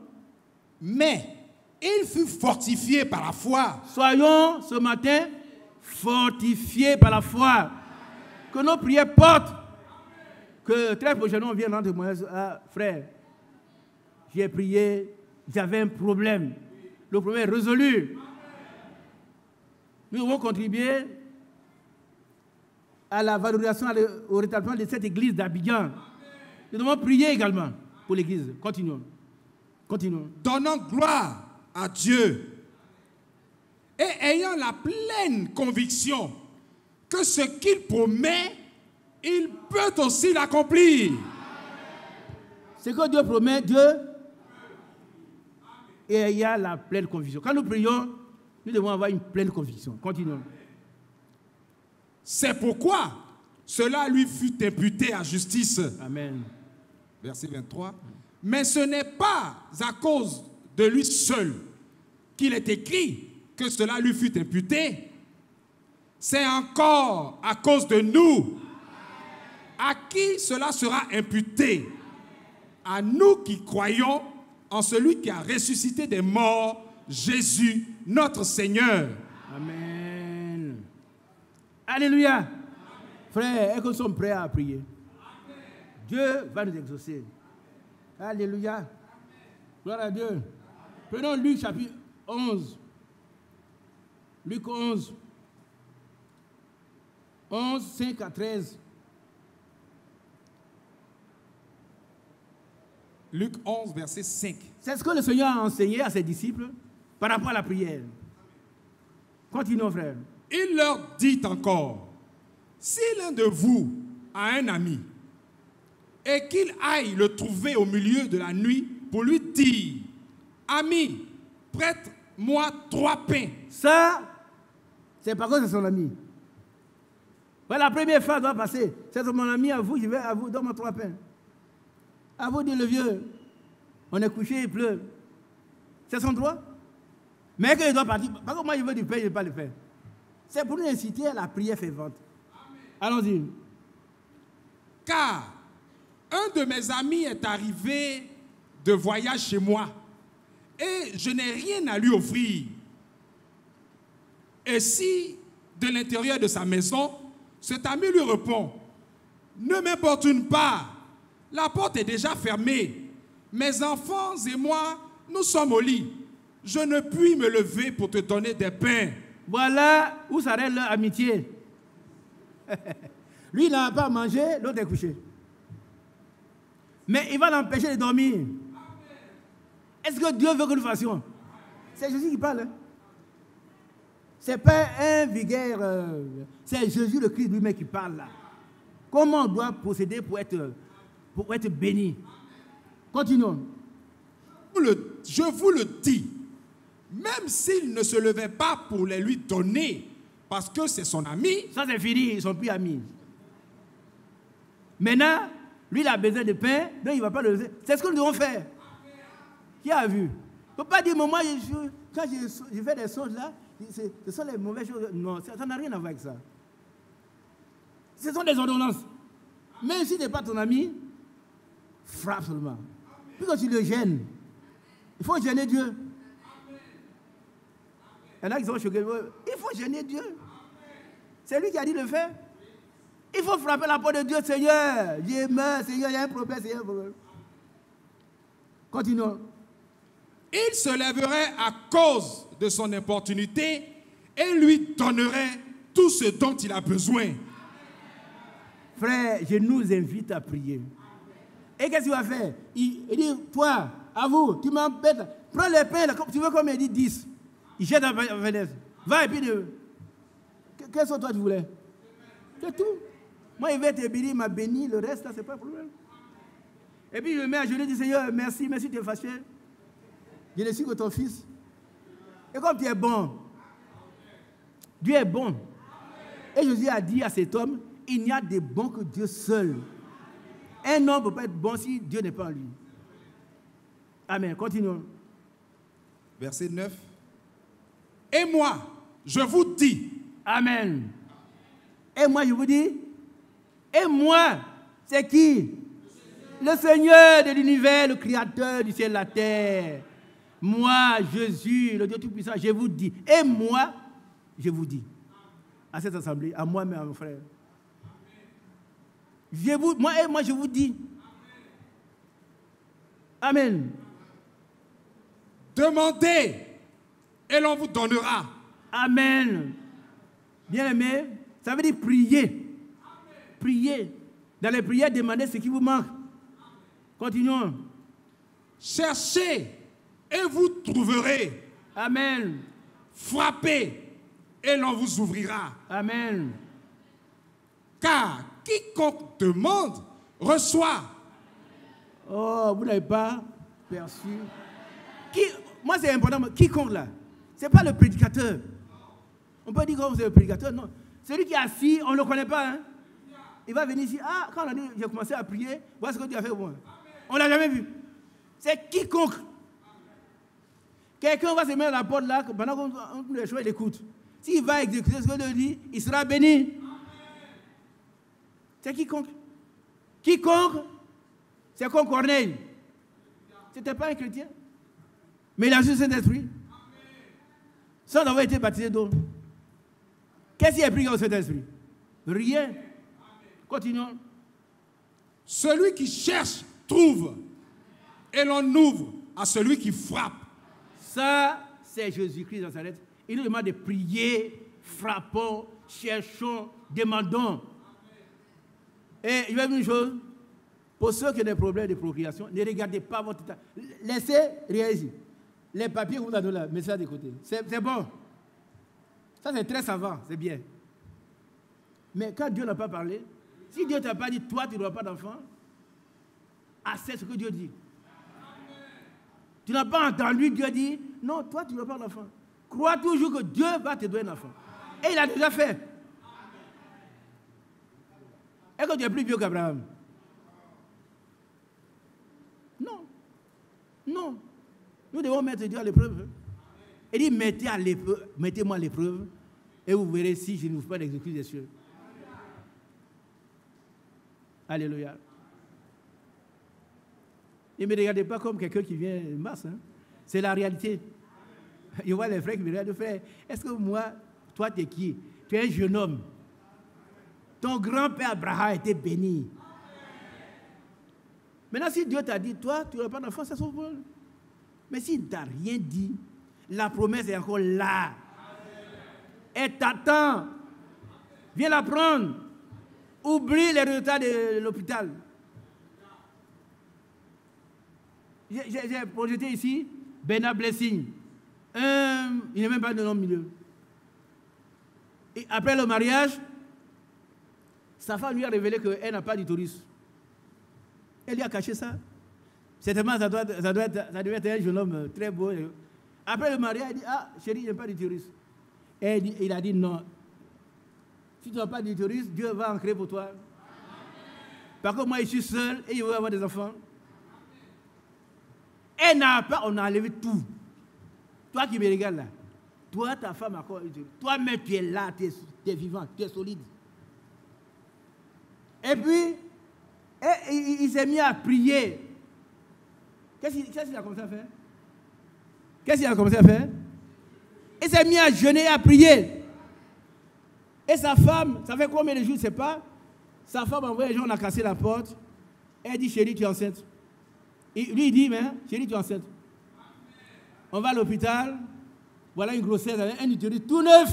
Mais il fut fortifié par la foi. Soyons ce matin fortifiés par la foi. Que nos prières portent. Que très prochainement on vienne rendre témoignage. Ah, frère, j'ai prié, j'avais un problème. Le problème est résolu. Nous devons contribuer à la valorisation, au rétablissement de cette église d'Abidjan. Nous devons prier également pour l'église. Continuons. Continuons. Donnant gloire à Dieu et ayant la pleine conviction que ce qu'il promet, il peut aussi l'accomplir. Ce que Dieu promet, Dieu, et il y a la pleine conviction. Quand nous prions, nous devons avoir une pleine conviction. Continuons. C'est pourquoi cela lui fut imputé à justice. Amen. Verset 23. Mais ce n'est pas à cause de lui seul qu'il est écrit que cela lui fut imputé. C'est encore à cause de nous. À qui cela sera imputé? À nous qui croyons en celui qui a ressuscité des morts, Jésus, notre Seigneur. Amen. Alléluia. Amen. Frères, est-ce que nous sommes prêts à prier? Amen. Dieu va nous exaucer. Alléluia. Amen. Gloire à Dieu. Amen. Prenons Luc chapitre 11. Luc 11. 11, 5 à 13. Luc 11, verset 5. C'est ce que le Seigneur a enseigné à ses disciples par rapport à la prière. Continuons, frère. Il leur dit encore, si l'un de vous a un ami et qu'il aille le trouver au milieu de la nuit pour lui dire, ami, prête-moi 3 pains. Ça, c'est parce que c'est son ami. Voilà, la première phase doit passer. C'est mon ami à vous, je vais à vous, donne-moi 3 pains. À vous dire le vieux, on est couché, il pleut. C'est son droit. Mais qu'il doit partir, parce que moi je veux du pain, je ne vais pas le faire. C'est pour nous inciter à la prière fervente. Allons-y. Car un de mes amis est arrivé de voyage chez moi et je n'ai rien à lui offrir. Et si, de l'intérieur de sa maison, cet ami lui répond, ne m'importune pas, la porte est déjà fermée. Mes enfants et moi, nous sommes au lit. Je ne puis me lever pour te donner des pains. Voilà où s'arrête leur amitié. Lui, il n'a pas mangé, l'autre est couché. Mais il va l'empêcher de dormir. Est-ce que Dieu veut que nous fassions? C'est Jésus qui parle. Hein? Ce n'est pas un vulgaire, c'est Jésus le Christ lui-même qui parle là. Comment on doit procéder pour être béni? Continuons. Je vous le dis, même s'il ne se levait pas pour les lui donner, parce que c'est son ami. Ça c'est fini, ils ne sont plus amis. Maintenant, lui il a besoin de pain, donc il ne va pas le lever. C'est ce que nous devons faire. Qui a vu? Il ne faut pas dire, moi, quand je fais des songes là, ce sont les mauvaises choses. Non, ça n'a rien à voir avec ça. Ce sont des ordonnances. Même si tu n'es pas ton ami, frappe seulement. Puisque tu le gênes. Il faut gêner Dieu. Il y en a qui sont choqués. Il faut gêner Dieu. C'est lui qui a dit de le faire. Il faut frapper la porte de Dieu, Seigneur. Je meurs, Seigneur, il y a un problème, Seigneur. Continuons. Il se lèverait à cause de son importunité et lui donnerait tout ce dont il a besoin. Frère, je nous invite à prier. Et qu'est-ce qu'il va faire? Il dit, toi, à vous, tu m'embêtes. Prends les pains, tu veux combien? Il dit 10. Il jette la fenêtre. Va et puis, qu'est-ce que toi tu voulais? C'est tout. Moi, il va te bénir, il m'a béni, le reste, là, c'est pas un problème. Et puis, je me mets à genoux et dis, Seigneur, merci, merci, tu es fâché. Je ne suis que ton fils. Et comme tu es bon, Dieu est bon. Et Jésus a dit à cet homme, il n'y a de bon que Dieu seul. Un homme ne peut pas être bon si Dieu n'est pas en lui. Amen. Continuons. Verset 9. Et moi, je vous dis. Amen. Et moi, je vous dis. Et moi, c'est qui? Le Seigneur de l'univers, le Créateur du ciel et de la terre. Moi, Jésus, le Dieu Tout-Puissant, je vous dis. Et moi, je vous dis. À cette assemblée, à moi-même, à mon frère. Moi, je vous dis. Amen. Demandez et l'on vous donnera. Amen. Bien-aimé, ça veut dire prier. Prier. Dans les prières, demandez ce qui vous manque. Continuons. Cherchez et vous trouverez. Amen. Frappez et l'on vous ouvrira. Amen. Car quiconque demande, reçoit. Oh, vous n'avez pas perçu. Moi, c'est important. Quiconque là, ce n'est pas le prédicateur. On peut dire que c'est le prédicateur, non. Celui qui est assis, on ne le connaît pas. Hein? Il va venir ici. Ah, quand on a dit, j'ai commencé à prier, voilà ce que tu as fait pour moi. On ne l'a jamais vu. C'est quiconque. Quelqu'un va se mettre à la porte là, pendant qu'on le choix, il écoute. S'il va exécuter ce que Dieu dit, il sera béni. C'est quiconque. Quiconque, c'est comme Corneille. Ce n'était pas un chrétien. Mais il a reçu le Saint-Esprit. Sans avoir été baptisé d'eau. Qu'est-ce qu'il a pris au Saint-Esprit? Rien. Continuons. Celui qui cherche, trouve. Et l'on ouvre à celui qui frappe. Ça, c'est Jésus-Christ de Nazareth. Il nous demande de prier, frappons, cherchons, demandons. Et je vais vous dire une chose. Pour ceux qui ont des problèmes de procréation, ne regardez pas votre état. Laissez, regardez ici. Les papiers que vous avez là, mettez ça de côté. C'est bon. Ça, c'est très savant, c'est bien. Mais quand Dieu n'a pas parlé, si Dieu ne t'a pas dit, toi, tu n'auras pas d'enfant, accepte ce que Dieu dit. Tu n'as pas entendu Dieu dire, non, toi, tu n'auras pas d'enfant. Crois toujours que Dieu va te donner un enfant. Et il a déjà fait. Et que tu es plus vieux qu'Abraham. Non. Nous devons mettre Dieu à l'épreuve. Il dit, mettez-moi à l'épreuve, et vous verrez si je ne vous fais pas d'exécution des cieux. Alléluia. Ne me regardez pas comme quelqu'un qui vient en masse. Hein. C'est la réalité. Je vois les frères qui me regardent, frère, est-ce que moi, toi, tu es qui? Tu es un jeune homme. Ton grand-père Abraham était béni. Maintenant, si Dieu t'a dit, toi, tu n'auras pas d'enfant, c'est son problème. Mais s'il ne t'a rien dit, la promesse est encore là. Elle t'attend. Viens la prendre. Oublie les résultats de l'hôpital. J'ai projeté ici Bernard Blessing. Il n'est même pas de nom milieu. Et après le mariage, sa femme lui a révélé qu'elle n'a pas d'utérus. Elle lui a caché ça. Certainement, ça devait être un jeune homme très beau. Après le mariage, elle dit, ah, chérie, il n'y a pas d'utérus. Il a dit non. Si tu n'as pas d'utérus, Dieu va en créer pour toi. Par contre, moi, je suis seul et je veux avoir des enfants. Elle n'a pas, on a enlevé tout. Toi qui me regardes là, toi, ta femme a encore utérus. Toi-même, tu es là, tu es vivant, tu es solide. Et puis, il s'est mis à prier. Qu'est-ce qu'il a commencé à faire? Qu'est-ce qu'il a commencé à faire? Il s'est mis à jeûner et à prier. Et sa femme, ça fait combien de jours, je ne sais pas. Sa femme a envoyé les gens, on a cassé la porte. Elle dit, chérie, tu es enceinte. Et lui, il dit, mais chérie, tu es enceinte. On va à l'hôpital. Voilà une grossesse avec un utérus tout neuf.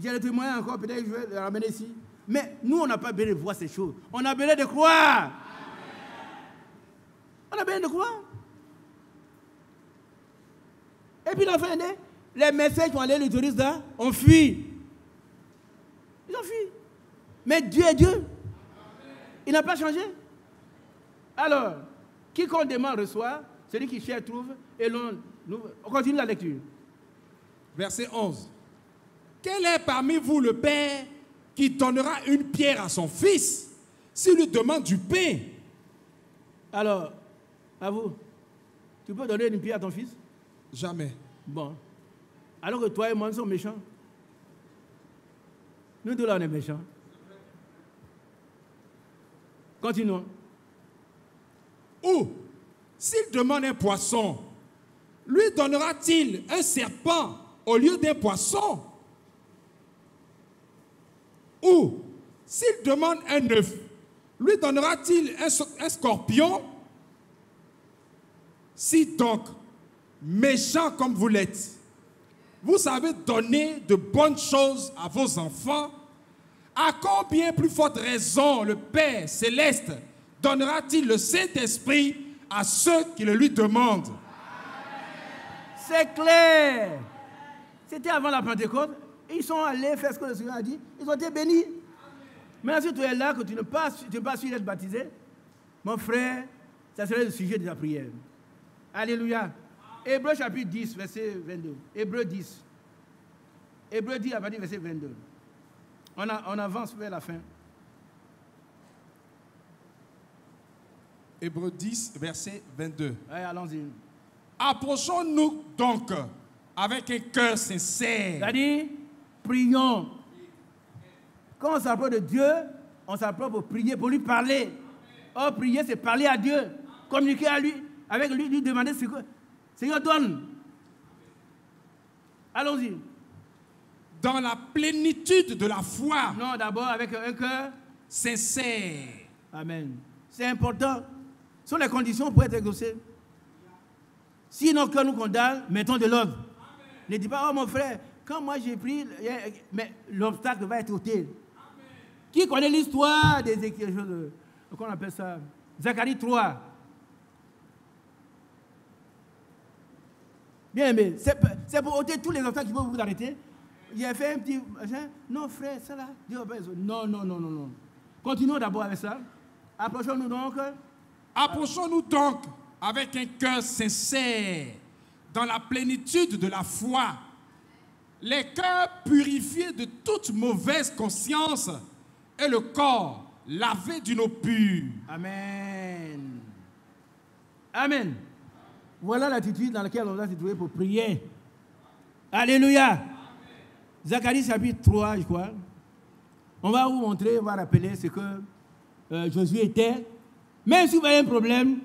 J'ai le témoin encore, peut-être que je vais le ramener ici. Mais nous, on n'a pas besoin de voir ces choses. On a besoin de croire. On a besoin de croire. Et puis, la fin d'année, les médecins qui ont allé l'utérus là, ont fui. Ils ont fui. Mais Dieu est Dieu. Il n'a pas changé. Alors, quiconque demande reçoit, celui qui cherche trouve, et on continue la lecture. Verset 11. Quel est parmi vous le père qui donnera une pierre à son fils s'il lui demande du pain? Alors, à vous, tu peux donner une pierre à ton fils? Jamais. Bon. Alors que toi et moi, nous sommes méchants. Nous deux là, on est méchants. Continuons. Ou, s'il demande un poisson, lui donnera-t-il un serpent au lieu d'un poisson? Ou, s'il demande un œuf, lui donnera-t-il un scorpion? Si donc, méchant comme vous l'êtes, vous savez donner de bonnes choses à vos enfants, à combien plus forte raison le Père céleste donnera-t-il le Saint-Esprit à ceux qui le lui demandent? C'est clair. C'était avant la Pentecôte. Ils sont allés faire ce que le Seigneur a dit. Ils ont été bénis. Maintenant, si tu es là, que tu n'es pas su être baptisé, mon frère, ça serait le sujet de ta prière. Alléluia. Hébreux chapitre 10, verset 22. Hébreux 10. Hébreux 10 à partir du verset 22. On avance vers la fin. Hébreux 10, verset 22. Allez, allons-y. Approchons-nous donc avec un cœur sincère. C'est-à-dire, prions. Quand on s'approche de Dieu, on s'approche pour prier, pour lui parler. Or, prier, c'est parler à Dieu. Communiquer à lui, avec lui, lui demander ce que Seigneur donne. Allons-y. Dans la plénitude de la foi. Non, d'abord avec un cœur sincère. Amen. C'est important. Ce sont les conditions pour être exaucés. Si nos cœurs nous condamnent, mettons de l'ordre. Ne dis pas, oh mon frère, quand moi j'ai pris, mais l'obstacle va être ôté. Qui connaît l'histoire des Écritures, qu'on appelle ça, Zacharie 3. Bien aimé, c'est pour ôter tous les obstacles qui peuvent vous arrêter. Il a fait un petit... Non frère, ça là, Dieu va pas... Non. Continuons d'abord avec ça. Approchons-nous donc avec un cœur sincère, dans la plénitude de la foi, les cœurs purifiés de toute mauvaise conscience et le corps lavé d'une eau pure. Amen. Amen. Voilà l'attitude dans laquelle on doit se trouver pour prier. Alléluia. Amen. Zacharie chapitre 3, je crois. On va vous montrer, on va rappeler ce que Josué était. Même si vous avez un problème,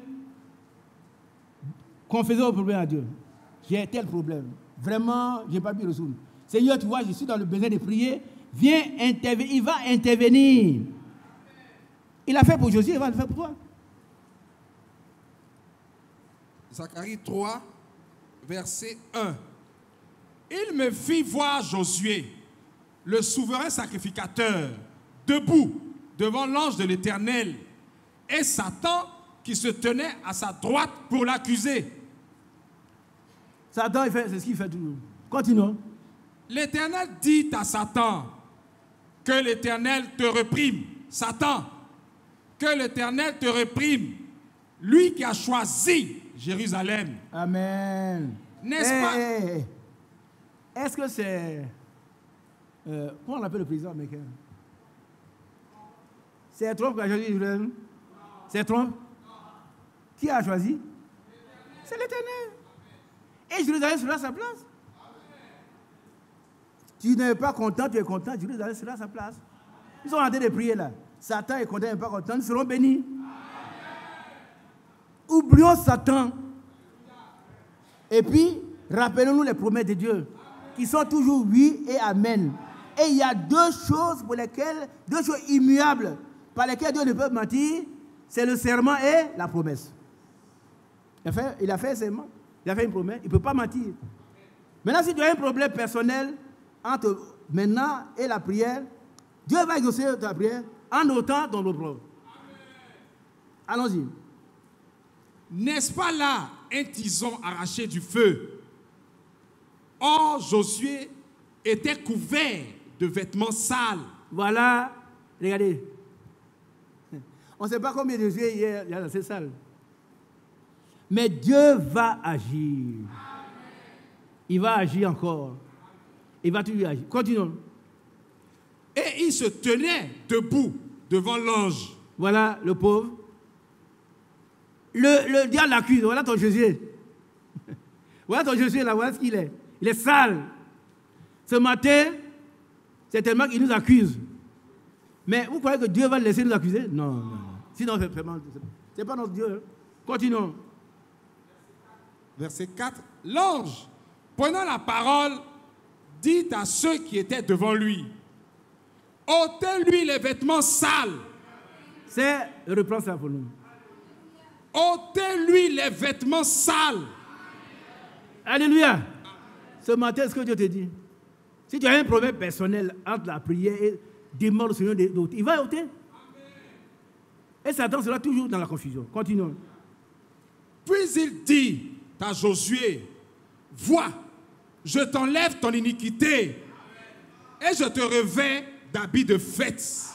confessez vos problèmes à Dieu. J'ai tel problème. Vraiment, je n'ai pas pu résoudre. Seigneur, tu vois, je suis dans le besoin de prier. Viens intervenir. Il va intervenir. Il a fait pour Josué, il va le faire pour toi. Zacharie 3, verset 1. Il me fit voir Josué, le souverain sacrificateur, debout devant l'ange de l'Éternel, et Satan qui se tenait à sa droite pour l'accuser. Satan, c'est ce qu'il fait toujours. Continuons. L'Éternel dit à Satan, que l'Éternel te réprime. Satan, que l'Éternel te réprime, lui qui a choisi Jérusalem. Amen. N'est-ce pas? Est-ce que c'est... comment on appelle le président américain? C'est Trump qui a choisi Jérusalem? C'est Trump? Qui a choisi? C'est l'Éternel. Et Jérusalem sera à sa place. Tu n'es pas content, tu es content, Jérusalem sera à sa place. Ils sont en train de prier là. Satan est content, il n'est pas content, ils seront bénis. Oublions Satan. Et puis, rappelons-nous les promesses de Dieu, qui sont toujours oui et amen. Et il y a deux choses immuables, par lesquelles Dieu ne peut mentir, c'est le serment et la promesse. Il a fait un serment, il a fait une promesse, il ne peut pas mentir. Maintenant, si tu as un problème personnel entre maintenant et la prière, Dieu va exaucer ta prière en autant dans le problème. Allons-y. N'est-ce pas là un tison arraché du feu? Or, Josué était couvert de vêtements sales. Voilà, regardez. On ne sait pas combien de Josué hier, il y a dans ces salles. Mais Dieu va agir. Il va agir encore. Il va toujours agir. Continuons. Et il se tenait debout devant l'ange. Voilà le pauvre. Le diable l'accuse. Voilà ton Josué. Voilà ton Josué là, voilà ce qu'il est. Il est sale. Ce matin, c'est tellement qu'il nous accuse. Mais vous croyez que Dieu va le laisser nous accuser? Non, non. Sinon, c'est pas notre Dieu. Hein. Continuons. Verset 4. L'ange, prenant la parole, dit à ceux qui étaient devant lui, ôtez-lui les vêtements sales. Reprends ça pour nous. ôtez-lui les vêtements sales. Alléluia. Ce matin, ce que Dieu te dit, si tu as un problème personnel entre la prière et démon le Seigneur d'autres, il va ôter. Et Satan sera toujours dans la confusion. Continuons. Puis il dit à Josué, vois, je t'enlève ton iniquité et je te revêts d'habits de fête.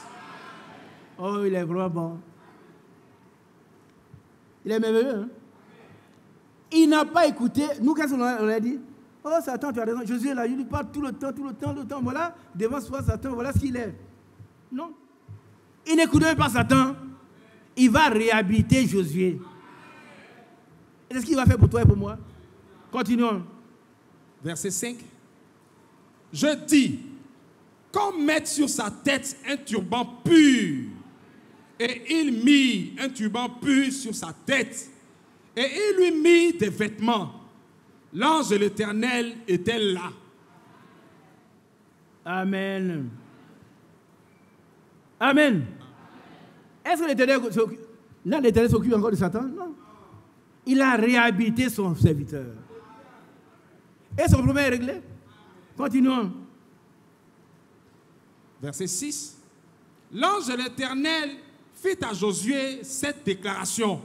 Oh, il est vraiment bon. Il est merveilleux. Hein? Il n'a pas écouté. Nous, qu'est-ce qu'on a dit? Oh, Satan, tu as raison. Josué, là, il lui parle tout le temps. Voilà, devant soi, Satan, voilà ce qu'il est. Non. Il n'écoutait pas Satan. Il va réhabiliter Josué. Et c'est ce qu'il va faire pour toi et pour moi. Continuons. Verset 5. Je dis, qu'on mette sur sa tête un turban pur. Et il mit un turban pur sur sa tête. Et il lui mit des vêtements. L'ange de l'Éternel était là. Amen. Amen. Est-ce que l'Éternel s'occupe encore de Satan? Non. Il a réhabilité son serviteur. Et son problème est réglé. Continuons. Verset 6. L'ange de l'Éternel fit à Josué cette déclaration.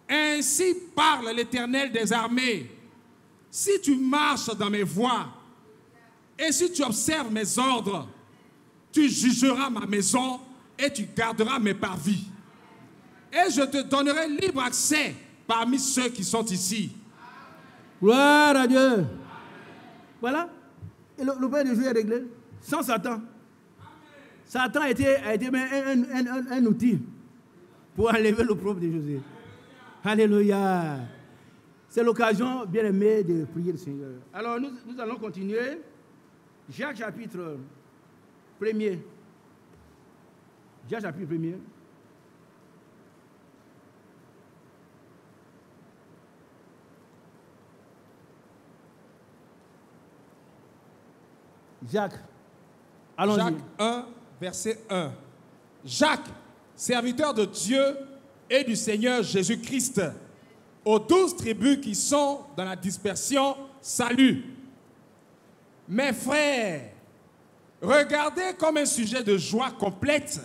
Ainsi parle l'Éternel des armées. Si tu marches dans mes voies et si tu observes mes ordres, tu jugeras ma maison et tu garderas mes parvis. Et je te donnerai libre accès parmi ceux qui sont ici. Gloire à Dieu. Voilà. Et le problème de Josué est réglé. Sans Satan. Satan a été un outil. pour enlever l'opprobre de José. Alléluia. C'est l'occasion, bien aimé, de prier le Seigneur. Alors, nous allons continuer. Jacques chapitre 1er. Jacques chapitre 1er. Jacques. Allons-y. Jacques 1, verset 1. Jacques, serviteur de Dieu et du Seigneur Jésus-Christ, aux 12 tribus qui sont dans la dispersion, salut. Mes frères, regardez comme un sujet de joie complète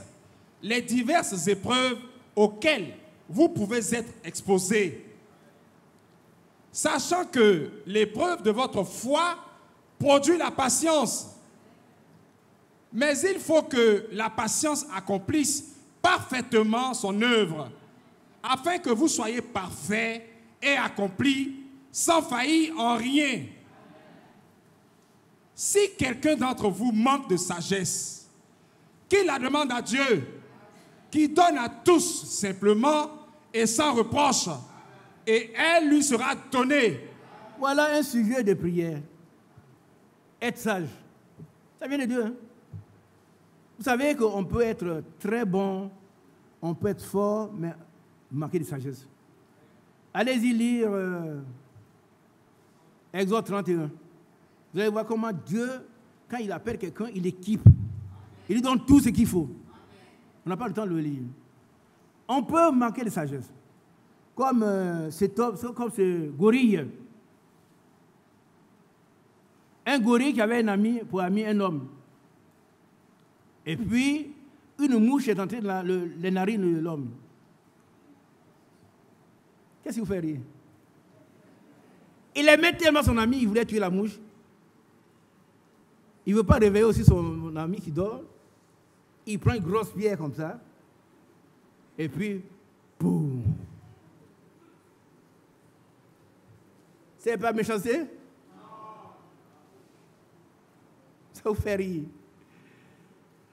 les diverses épreuves auxquelles vous pouvez être exposés, sachant que l'épreuve de votre foi produit la patience. Mais il faut que la patience accomplisse parfaitement son œuvre, afin que vous soyez parfaits et accomplis, sans faillir en rien. Si quelqu'un d'entre vous manque de sagesse, qu'il la demande à Dieu, qui donne à tous simplement et sans reproche, et elle lui sera donnée. Voilà un sujet de prière. Être sage. Ça vient de Dieu. Hein? Vous savez qu'on peut être très bon, on peut être fort, mais manquer de sagesse. Allez-y lire Exode 31. Vous allez voir comment Dieu, quand il appelle quelqu'un, il l'équipe. Il lui donne tout ce qu'il faut. On n'a pas le temps de le lire. On peut manquer de sagesse. Comme ce gorille. Un gorille qui avait un ami, pour ami un homme. Et puis, une mouche est entrée dans les narines de l'homme. Qu'est-ce qu'il vous fait rire? Il aimait tellement son ami, il voulait tuer la mouche. Il ne veut pas réveiller aussi son ami qui dort. Il prend une grosse pierre comme ça. Et puis, boum. C'est pas méchanceté? Non. Ça vous fait rire.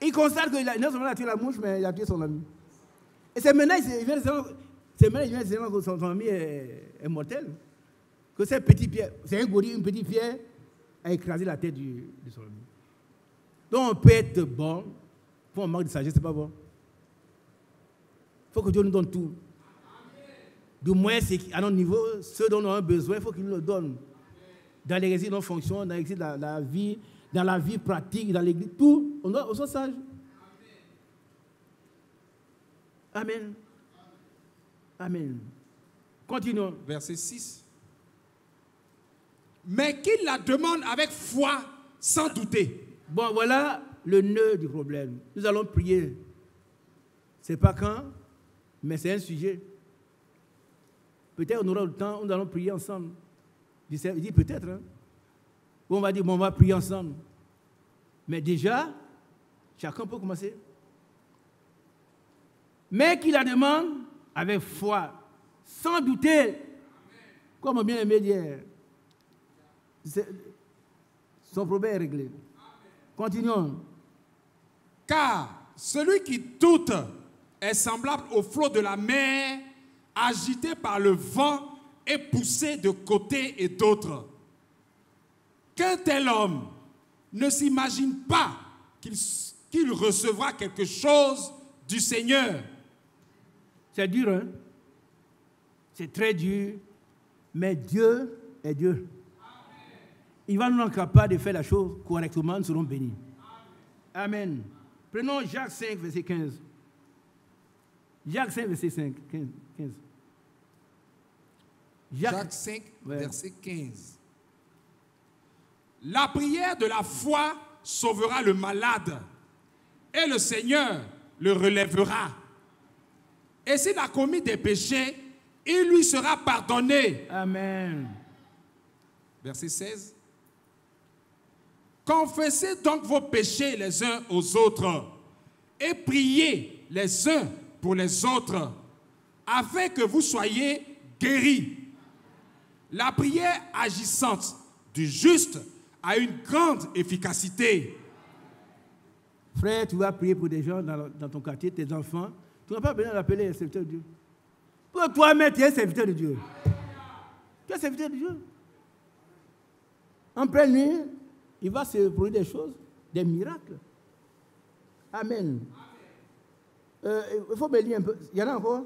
Il constate que non seulement il a tué la mouche, mais il a tué son ami. Et c'est maintenant qu'il vient de se rendre que son ami est mortel. Que cette petite pierre, c'est un gorille, une petite pierre, a écrasé la tête de son ami. Donc on peut être bon, pour un manque de sagesse, c'est pas bon. Il faut que Dieu nous donne tout. Du moins, à notre niveau, ceux dont on a besoin, il faut qu'il nous le donne. Dans l'exercice de nos fonctions, dans l'exercice de la vie pratique, dans l'église, tout, on soit sage. Amen. Amen. Continuons. Verset 6. Mais qu'il la demande avec foi, sans douter. Bon, voilà le nœud du problème. Nous allons prier. Ce n'est pas quand, mais c'est un sujet. Peut-être on aura le temps, nous allons prier ensemble. Il dit peut-être. Hein? On va dire, bon, on va prier ensemble. Mais déjà, chacun peut commencer. Mais qu'il la demande avec foi, sans douter. Comme on bien aimé dire. Son problème est réglé. Continuons. Car celui qui doute est semblable au flot de la mer, agité par le vent et poussé de côté et d'autre. Qu'un tel homme ne s'imagine pas qu'il recevra quelque chose du Seigneur. C'est dur, hein? C'est très dur, mais Dieu est Dieu. Il va nous rendre capable de faire la chose correctement, nous serons bénis. Amen. Prenons Jacques 5, verset 15. Jacques 5, verset 15. Jacques 5, verset 15. La prière de la foi sauvera le malade, et le Seigneur le relèvera. Et s'il a commis des péchés, il lui sera pardonné. Amen. Verset 16. Confessez donc vos péchés les uns aux autres et priez les uns pour les autres, afin que vous soyez guéris. La prière agissante du juste a une grande efficacité. Frère, tu vas prier pour des gens dans ton quartier, tes enfants. Tu n'as pas besoin d'appeler un serviteur de Dieu. Pour toi-même, tu es serviteur de Dieu. Tu es serviteur de Dieu. En pleine nuit, il va se produire des choses, des miracles. Amen. Il faut me lire un peu. Il y en a encore?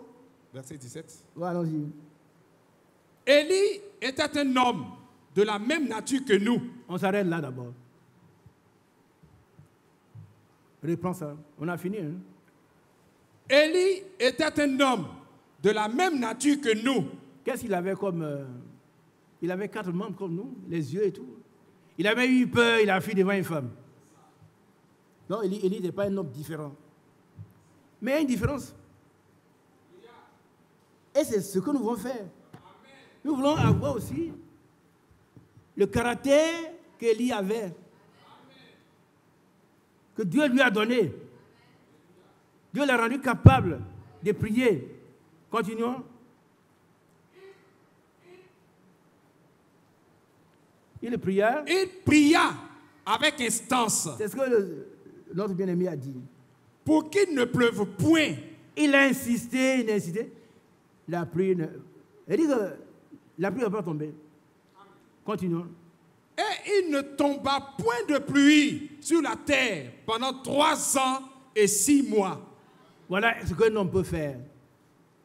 Verset 17. Ouais, allons-y. Élie était un homme de la même nature que nous. On s'arrête là d'abord. Reprends ça. On a fini. Hein? Élie était un homme de la même nature que nous. Qu'est-ce qu'il avait comme... il avait 4 membres comme nous, les yeux et tout. Il avait eu peur, il a fui devant une femme. Non, Élie n'était pas un homme différent. Mais il y a une différence. Et c'est ce que nous voulons faire. Nous voulons avoir aussi le caractère qu'Élie avait. Que Dieu lui a donné. Dieu l'a rendu capable de prier. Continuons. Il pria. Il pria avec instance. C'est ce que notre bien-aimé a dit. Pour qu'il ne pleuve point. Il a insisté, il a insisté. La pluie ne... Il dit que la pluie ne va pas tomber. Continuons. Et il ne tomba point de pluie sur la terre pendant 3 ans et 6 mois. Voilà ce qu'un homme peut faire.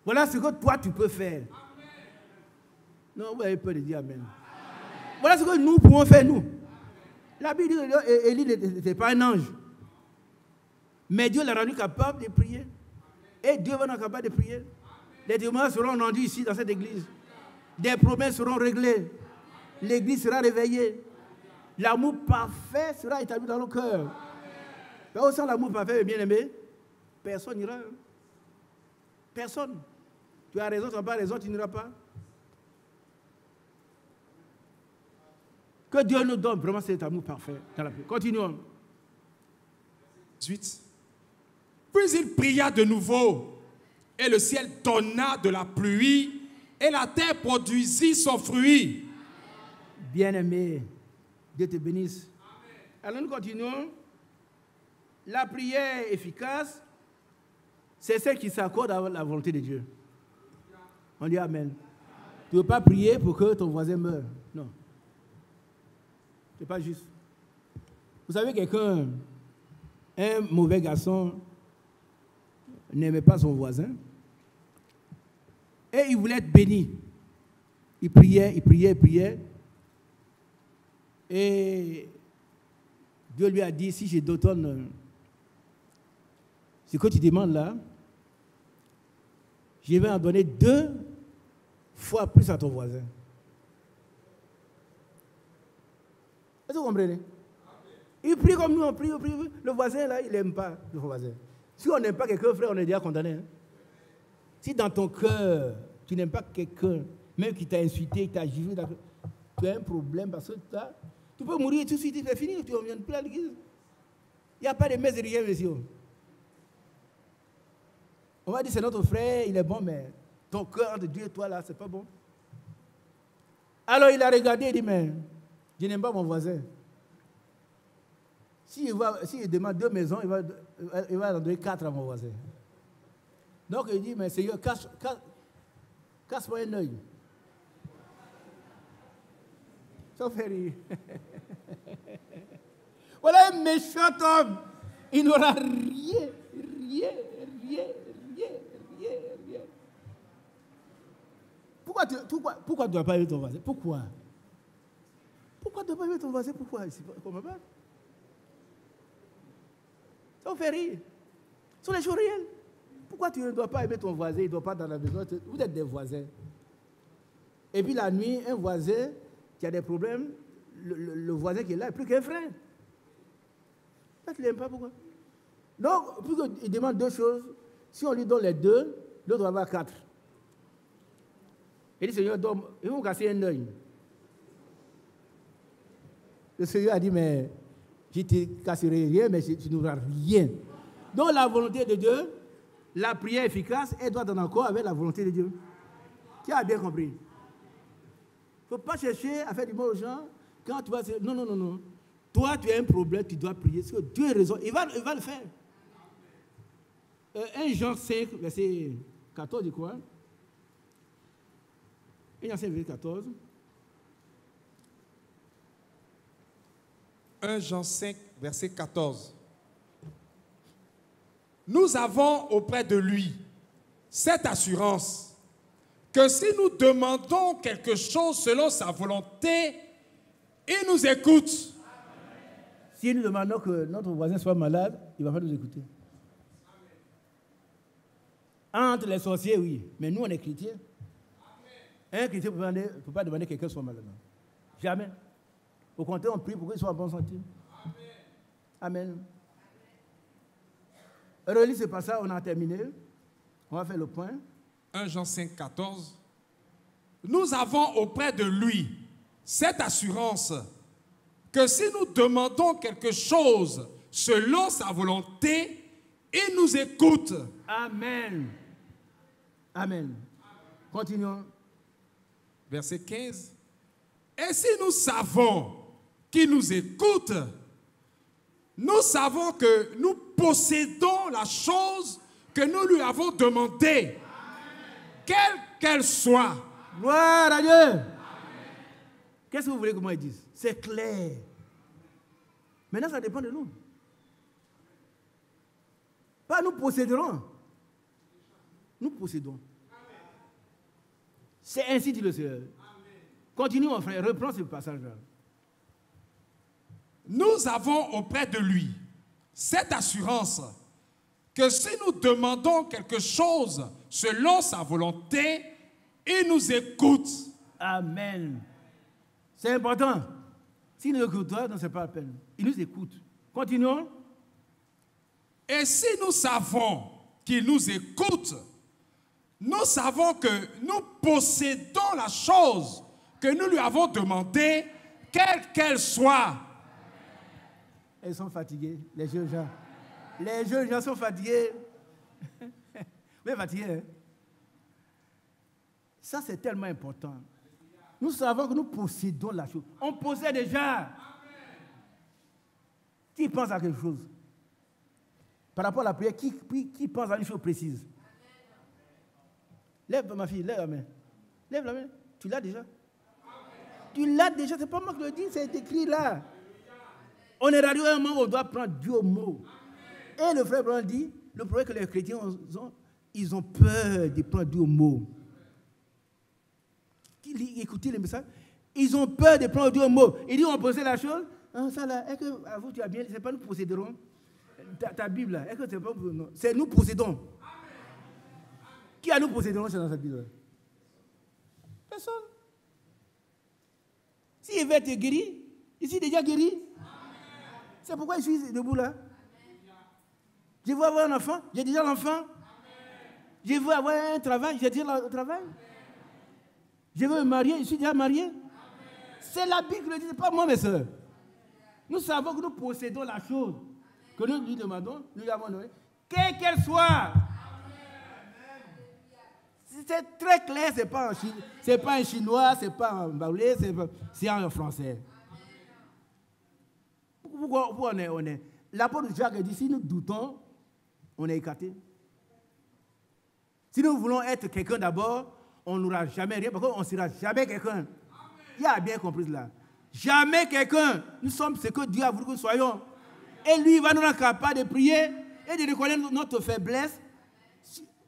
Voilà ce que toi tu peux faire. Amen. Non, vous avez peur de dire Amen. Amen. Voilà ce que nous pouvons faire, nous. La Bible dit qu'Élie n'était pas un ange. Mais Dieu l'a rendu capable de prier. Et Dieu va nous capable de prier. Les témoignages seront rendus ici dans cette église. Des promesses seront réglées. L'église sera réveillée. L'amour parfait sera établi dans nos cœurs. Mais sans l'amour parfait, bien aimé, personne n'ira. Personne. Tu as raison, tu n'as pas raison, tu n'iras pas. Que Dieu nous donne vraiment cet amour parfait dans la paix. Continuons. 18. Puis il pria de nouveau, et le ciel donna de la pluie, et la terre produisit son fruit. Bien-aimé, Dieu te bénisse. Amen. Alors nous continuons. La prière efficace, c'est celle qui s'accorde à la volonté de Dieu. On dit Amen. Tu ne veux pas prier pour que ton voisin meure. Non. Ce n'est pas juste. Vous savez, quelqu'un, un mauvais garçon, n'aimait pas son voisin. Et il voulait être béni. Il priait, il priait, il priait. Et Dieu lui a dit, si je te donne ce que tu demandes là, je vais en donner 2 fois plus à ton voisin. Est-ce que vous comprenez? Il prie comme nous, on prie, on prie. Le voisin là, il n'aime pas le voisin. Si on n'aime pas quelqu'un, frère, on est déjà condamné. Hein? Si dans ton cœur, tu n'aimes pas quelqu'un, même qui t'a insulté, qui t'a giflé, tu as un problème parce que tu peux mourir tout de suite, c'est fini, tu reviens plus à l'église. Il n'y a pas de messe de rien, monsieur. On va dire, c'est notre frère, il est bon, mais ton cœur de Dieu et toi, là, c'est pas bon. Alors il a regardé et dit, mais je n'aime pas mon voisin. S'il demande 2 maisons, il va en donner 4 à mon voisin. Donc il dit, mais Seigneur, casse-moi un œil. Ça fait rire. Voilà un méchant homme. Il n'aura rien. Pourquoi tu ne dois pas aimer ton voisin? Pourquoi tu ne dois pas aimer ton voisin? Pourquoi? Ça fait rire. Ce sont les choses réelles. Pourquoi tu ne dois pas aimer ton voisin? Il ne doit pas dans la maison. Vous êtes des voisins. Et puis la nuit, un voisin qui a des problèmes, le voisin qui est là est plus qu'un frère. Là, tu ne l'aimes pas, pourquoi? Donc, puisqu'il demande 2 choses, si on lui donne les 2, l'autre va avoir 4. Il dit, Seigneur, il va me casser un œil. Le Seigneur a dit, mais je ne te casserai rien, mais tu n'auras rien. Donc, la volonté de Dieu, la prière efficace, elle doit être en accord avec la volonté de Dieu. Qui a bien compris? Il ne faut pas chercher à faire du mal aux gens. Quand tu vas dire, non. Toi, tu as un problème, tu dois prier. Parce que Dieu a raison. Il va le faire. 1 Jean 5, verset 14, je crois. 1 Jean 5, verset 14. 1 Jean 5, verset 14. Nous avons auprès de lui cette assurance que si nous demandons quelque chose selon sa volonté, il nous écoute. Si nous demandons que notre voisin soit malade, il va pas nous écouter. Entre les sorciers, oui, mais nous, on est chrétiens. Un chrétien ne peut pas demander que quelqu'un soit malade. Jamais. Au contraire, on prie pour qu'il soit en bonne santé. Amen. Relis ce passage, on a terminé. On va faire le point. 1 Jean 5, 14. Nous avons auprès de lui cette assurance que si nous demandons quelque chose selon sa volonté, il nous écoute. Amen. Amen. Continuons. Verset 15. Et si nous savons qu'il nous écoute, nous savons que nous possédons la chose que nous lui avons demandée, quelle qu'elle soit. Gloire à Dieu. Qu'est-ce que vous voulez que moi dise? C'est clair. Maintenant, ça dépend de nous. Pas nous posséderons. Nous possédons. C'est ainsi dit le Seigneur. Continuons, frère. Reprends ce passage-là. Nous avons auprès de lui cette assurance que si nous demandons quelque chose selon sa volonté, il nous écoute. Amen. C'est important. S'il nous écoute, non, ce n'est pas la peine. Il nous écoute. Continuons. Et si nous savons qu'il nous écoute, nous savons que nous possédons la chose que nous lui avons demandée, quelle qu'elle soit. Ils sont fatigués, les jeunes gens. Les jeunes gens sont fatigués. Mais fatigués, hein? Ça, c'est tellement important. Nous savons que nous possédons la chose. On possède déjà. Qui pense à quelque chose? Par rapport à la prière, qui pense à une chose précise? Lève, ma fille, lève la main. Lève la main. Tu l'as déjà? Tu l'as déjà, c'est pas moi qui le dis, c'est écrit là. On est radio à un moment où on doit prendre Dieu au mot. Et le frère Brandt dit, le problème que les chrétiens ont, ils ont peur de prendre Dieu au mot. Écoutez les messages. Ils ont peur de prendre Dieu au mot. Il dit, on possède la chose. Ah, ça là, est-ce que à vous tu as bien, c'est pas nous posséderons. Ta Bible là, est-ce que c'est pas non, c'est nous possédons. Qui a nous posséderons dans cette Bible? Personne. S'il veut être guéri, ici déjà guéri. C'est pourquoi je suis debout là. Je veux avoir un enfant, j'ai déjà l'enfant. Je veux avoir un travail, j'ai déjà le travail. Je veux me marier, je suis déjà marié. C'est la Bible qui le dit, c'est pas moi mes soeurs. Nous savons que nous possédons la chose que nous lui demandons, nous lui avons donné, quelle qu'elle soit. C'est très clair, c'est pas un chinois, c'est pas un baoulé, c'est en français. Pourquoi on est l'apôtre Jacques dit, si nous doutons, on est écarté. Si nous voulons être quelqu'un d'abord, on n'aura jamais rien, parce qu'on ne sera jamais quelqu'un. Il a bien compris cela. Jamais quelqu'un. Nous sommes ce que Dieu a voulu que nous soyons. Et lui, il va nous rendre capables de prier et de reconnaître notre faiblesse.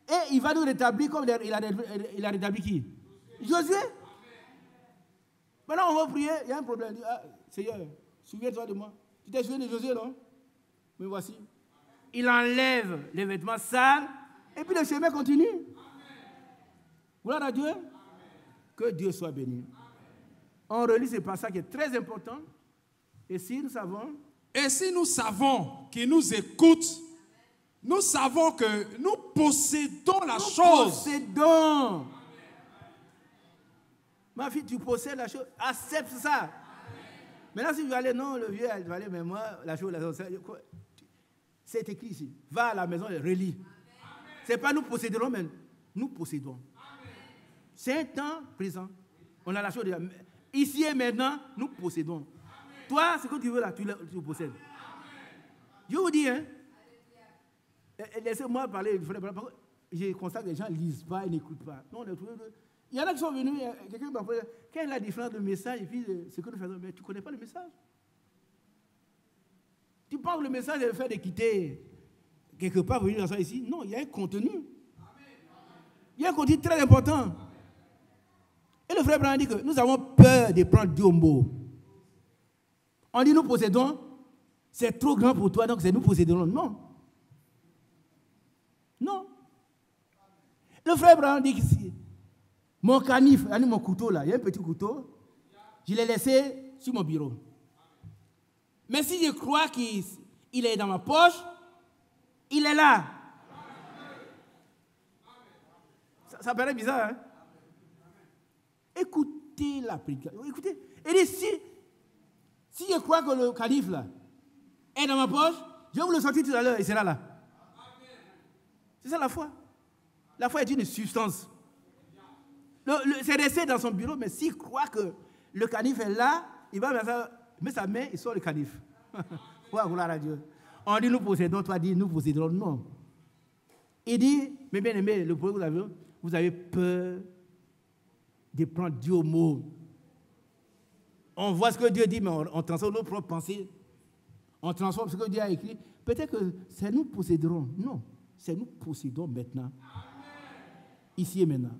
Et il va nous rétablir comme il a rétabli qui? Josué. Maintenant, on va prier, il y a un problème. Il dit, ah, Seigneur, souviens-toi de moi. Tu t'es souvenu de Josué, non? Mais voici. Il enlève les vêtements sales et puis le chemin continue. Gloire à Dieu. Que Dieu soit béni. On relit ce passage qui est très important. Et si nous savons qu'il nous écoute, nous savons que nous possédons la chose. Nous possédons. Ma fille, tu possèdes la chose. Accepte ça. Maintenant, si tu vas aller, non, le vieux, il va aller, mais moi, la chose, c'est écrit ici. Va à la maison et relis. Ce n'est pas nous posséderons, mais nous possédons. C'est un temps présent. On a la chose déjà. Ici et maintenant, nous possédons. Toi, ce que tu veux là, tu le possèdes. Je vous dis, hein. laissez-moi parler. Je constate que les gens ne lisent pas et n'écoutent pas. Non, il y en a qui sont venus, quelqu'un m'a dit, quelle est la différence de message et puis ce que nous faisons? Mais tu ne connais pas le message. Tu penses que le message est le fait de quitter quelque part pour venir dans ça ici? Non, il y a un contenu. Il y a un contenu très important. Et le frère Branham dit que nous avons peur de prendre Dieu au mot. On dit nous possédons, c'est trop grand pour toi, donc c'est nous possédons. Non. Non. Le frère Branham dit qu'ici, mon canif, mon couteau là, il y a un petit couteau, je l'ai laissé sur mon bureau. Mais si je crois qu'il est dans ma poche, il est là. Ça paraît bizarre, hein? Écoutez la prédication. Écoutez. Et si je crois que le calife là est dans ma poche, je vais vous le sortir tout à l'heure, il sera là. C'est ça la foi. La foi est une substance. C'est resté dans son bureau, mais s'il croit que le calife est là, il va mettre sa main et sort le calife. Gloire à Dieu. On dit nous possédons, toi dis nous possédons. Non. Il dit, mais bien aimé, le problème que vous avez peur de prendre Dieu au mot. On voit ce que Dieu dit, mais on transforme nos propres pensées. On transforme ce que Dieu a écrit. Peut-être que c'est nous posséderons. Non, c'est nous possédons maintenant. Ici et maintenant.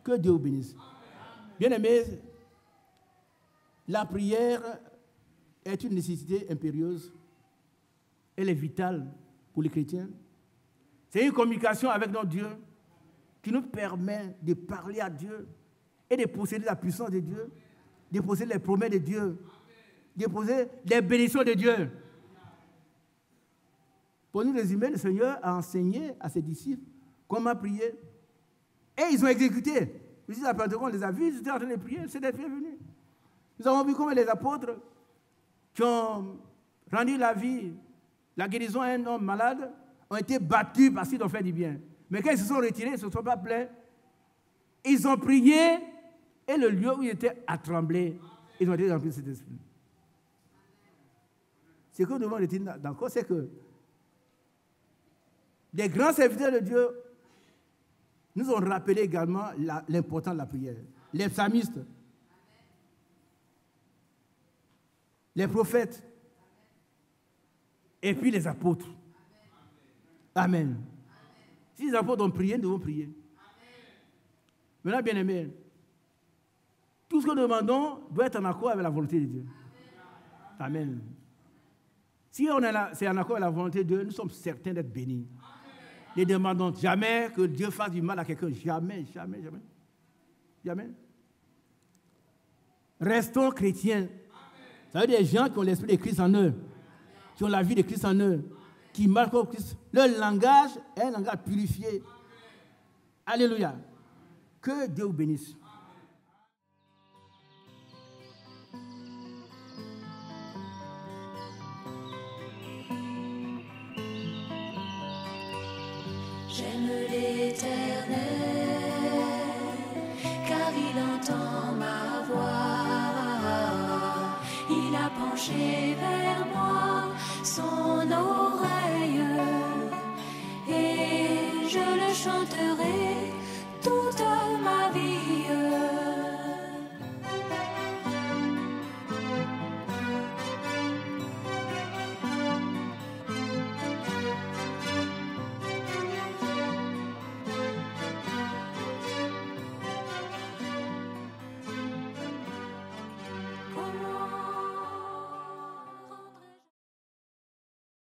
Que Dieu vous bénisse. Bien aimé, la prière est une nécessité impérieuse. Elle est vitale pour les chrétiens. C'est une communication avec notre Dieu qui nous permet de parler à Dieu et de posséder la puissance de Dieu, de posséder les promesses de Dieu, de posséder les bénédictions de Dieu. Pour nous résumer, le Seigneur a enseigné à ses disciples comment prier. Et ils ont exécuté. Ici, à Pentecôte, on les a vus, ils étaient en train de prier, c'est d'être venus. Nous avons vu comment les apôtres qui ont rendu la vie, la guérison à un homme malade, ont été battus parce qu'ils ont fait du bien. Mais quand ils se sont retirés, ils ne se sont pas plaints. Ils ont prié et le lieu où ils étaient a tremblé. Ils ont été remplis de cet esprit. Ce que nous devons retenir encore, c'est que les grands serviteurs de Dieu nous ont rappelé également l'importance de la prière. Les psalmistes, les prophètes, et puis les apôtres. Amen. Si les apôtres ont prié, nous devons prier. Maintenant, bien aimé, tout ce que nous demandons doit être en accord avec la volonté de Dieu. Amen. Si c'est en accord avec la volonté de Dieu, nous sommes certains d'être bénis. Ne demandons jamais que Dieu fasse du mal à quelqu'un. Jamais, jamais, jamais. Jamais. Restons chrétiens. Ça veut dire des gens qui ont l'esprit de Christ en eux, qui ont la vie de Christ en eux, qui marquent au Christ. Leur langage est un langage purifié. Alléluia. Que Dieu vous bénisse. J'aime l'Éternel, car il entend ma voix. Il a penché vers moi son oreille.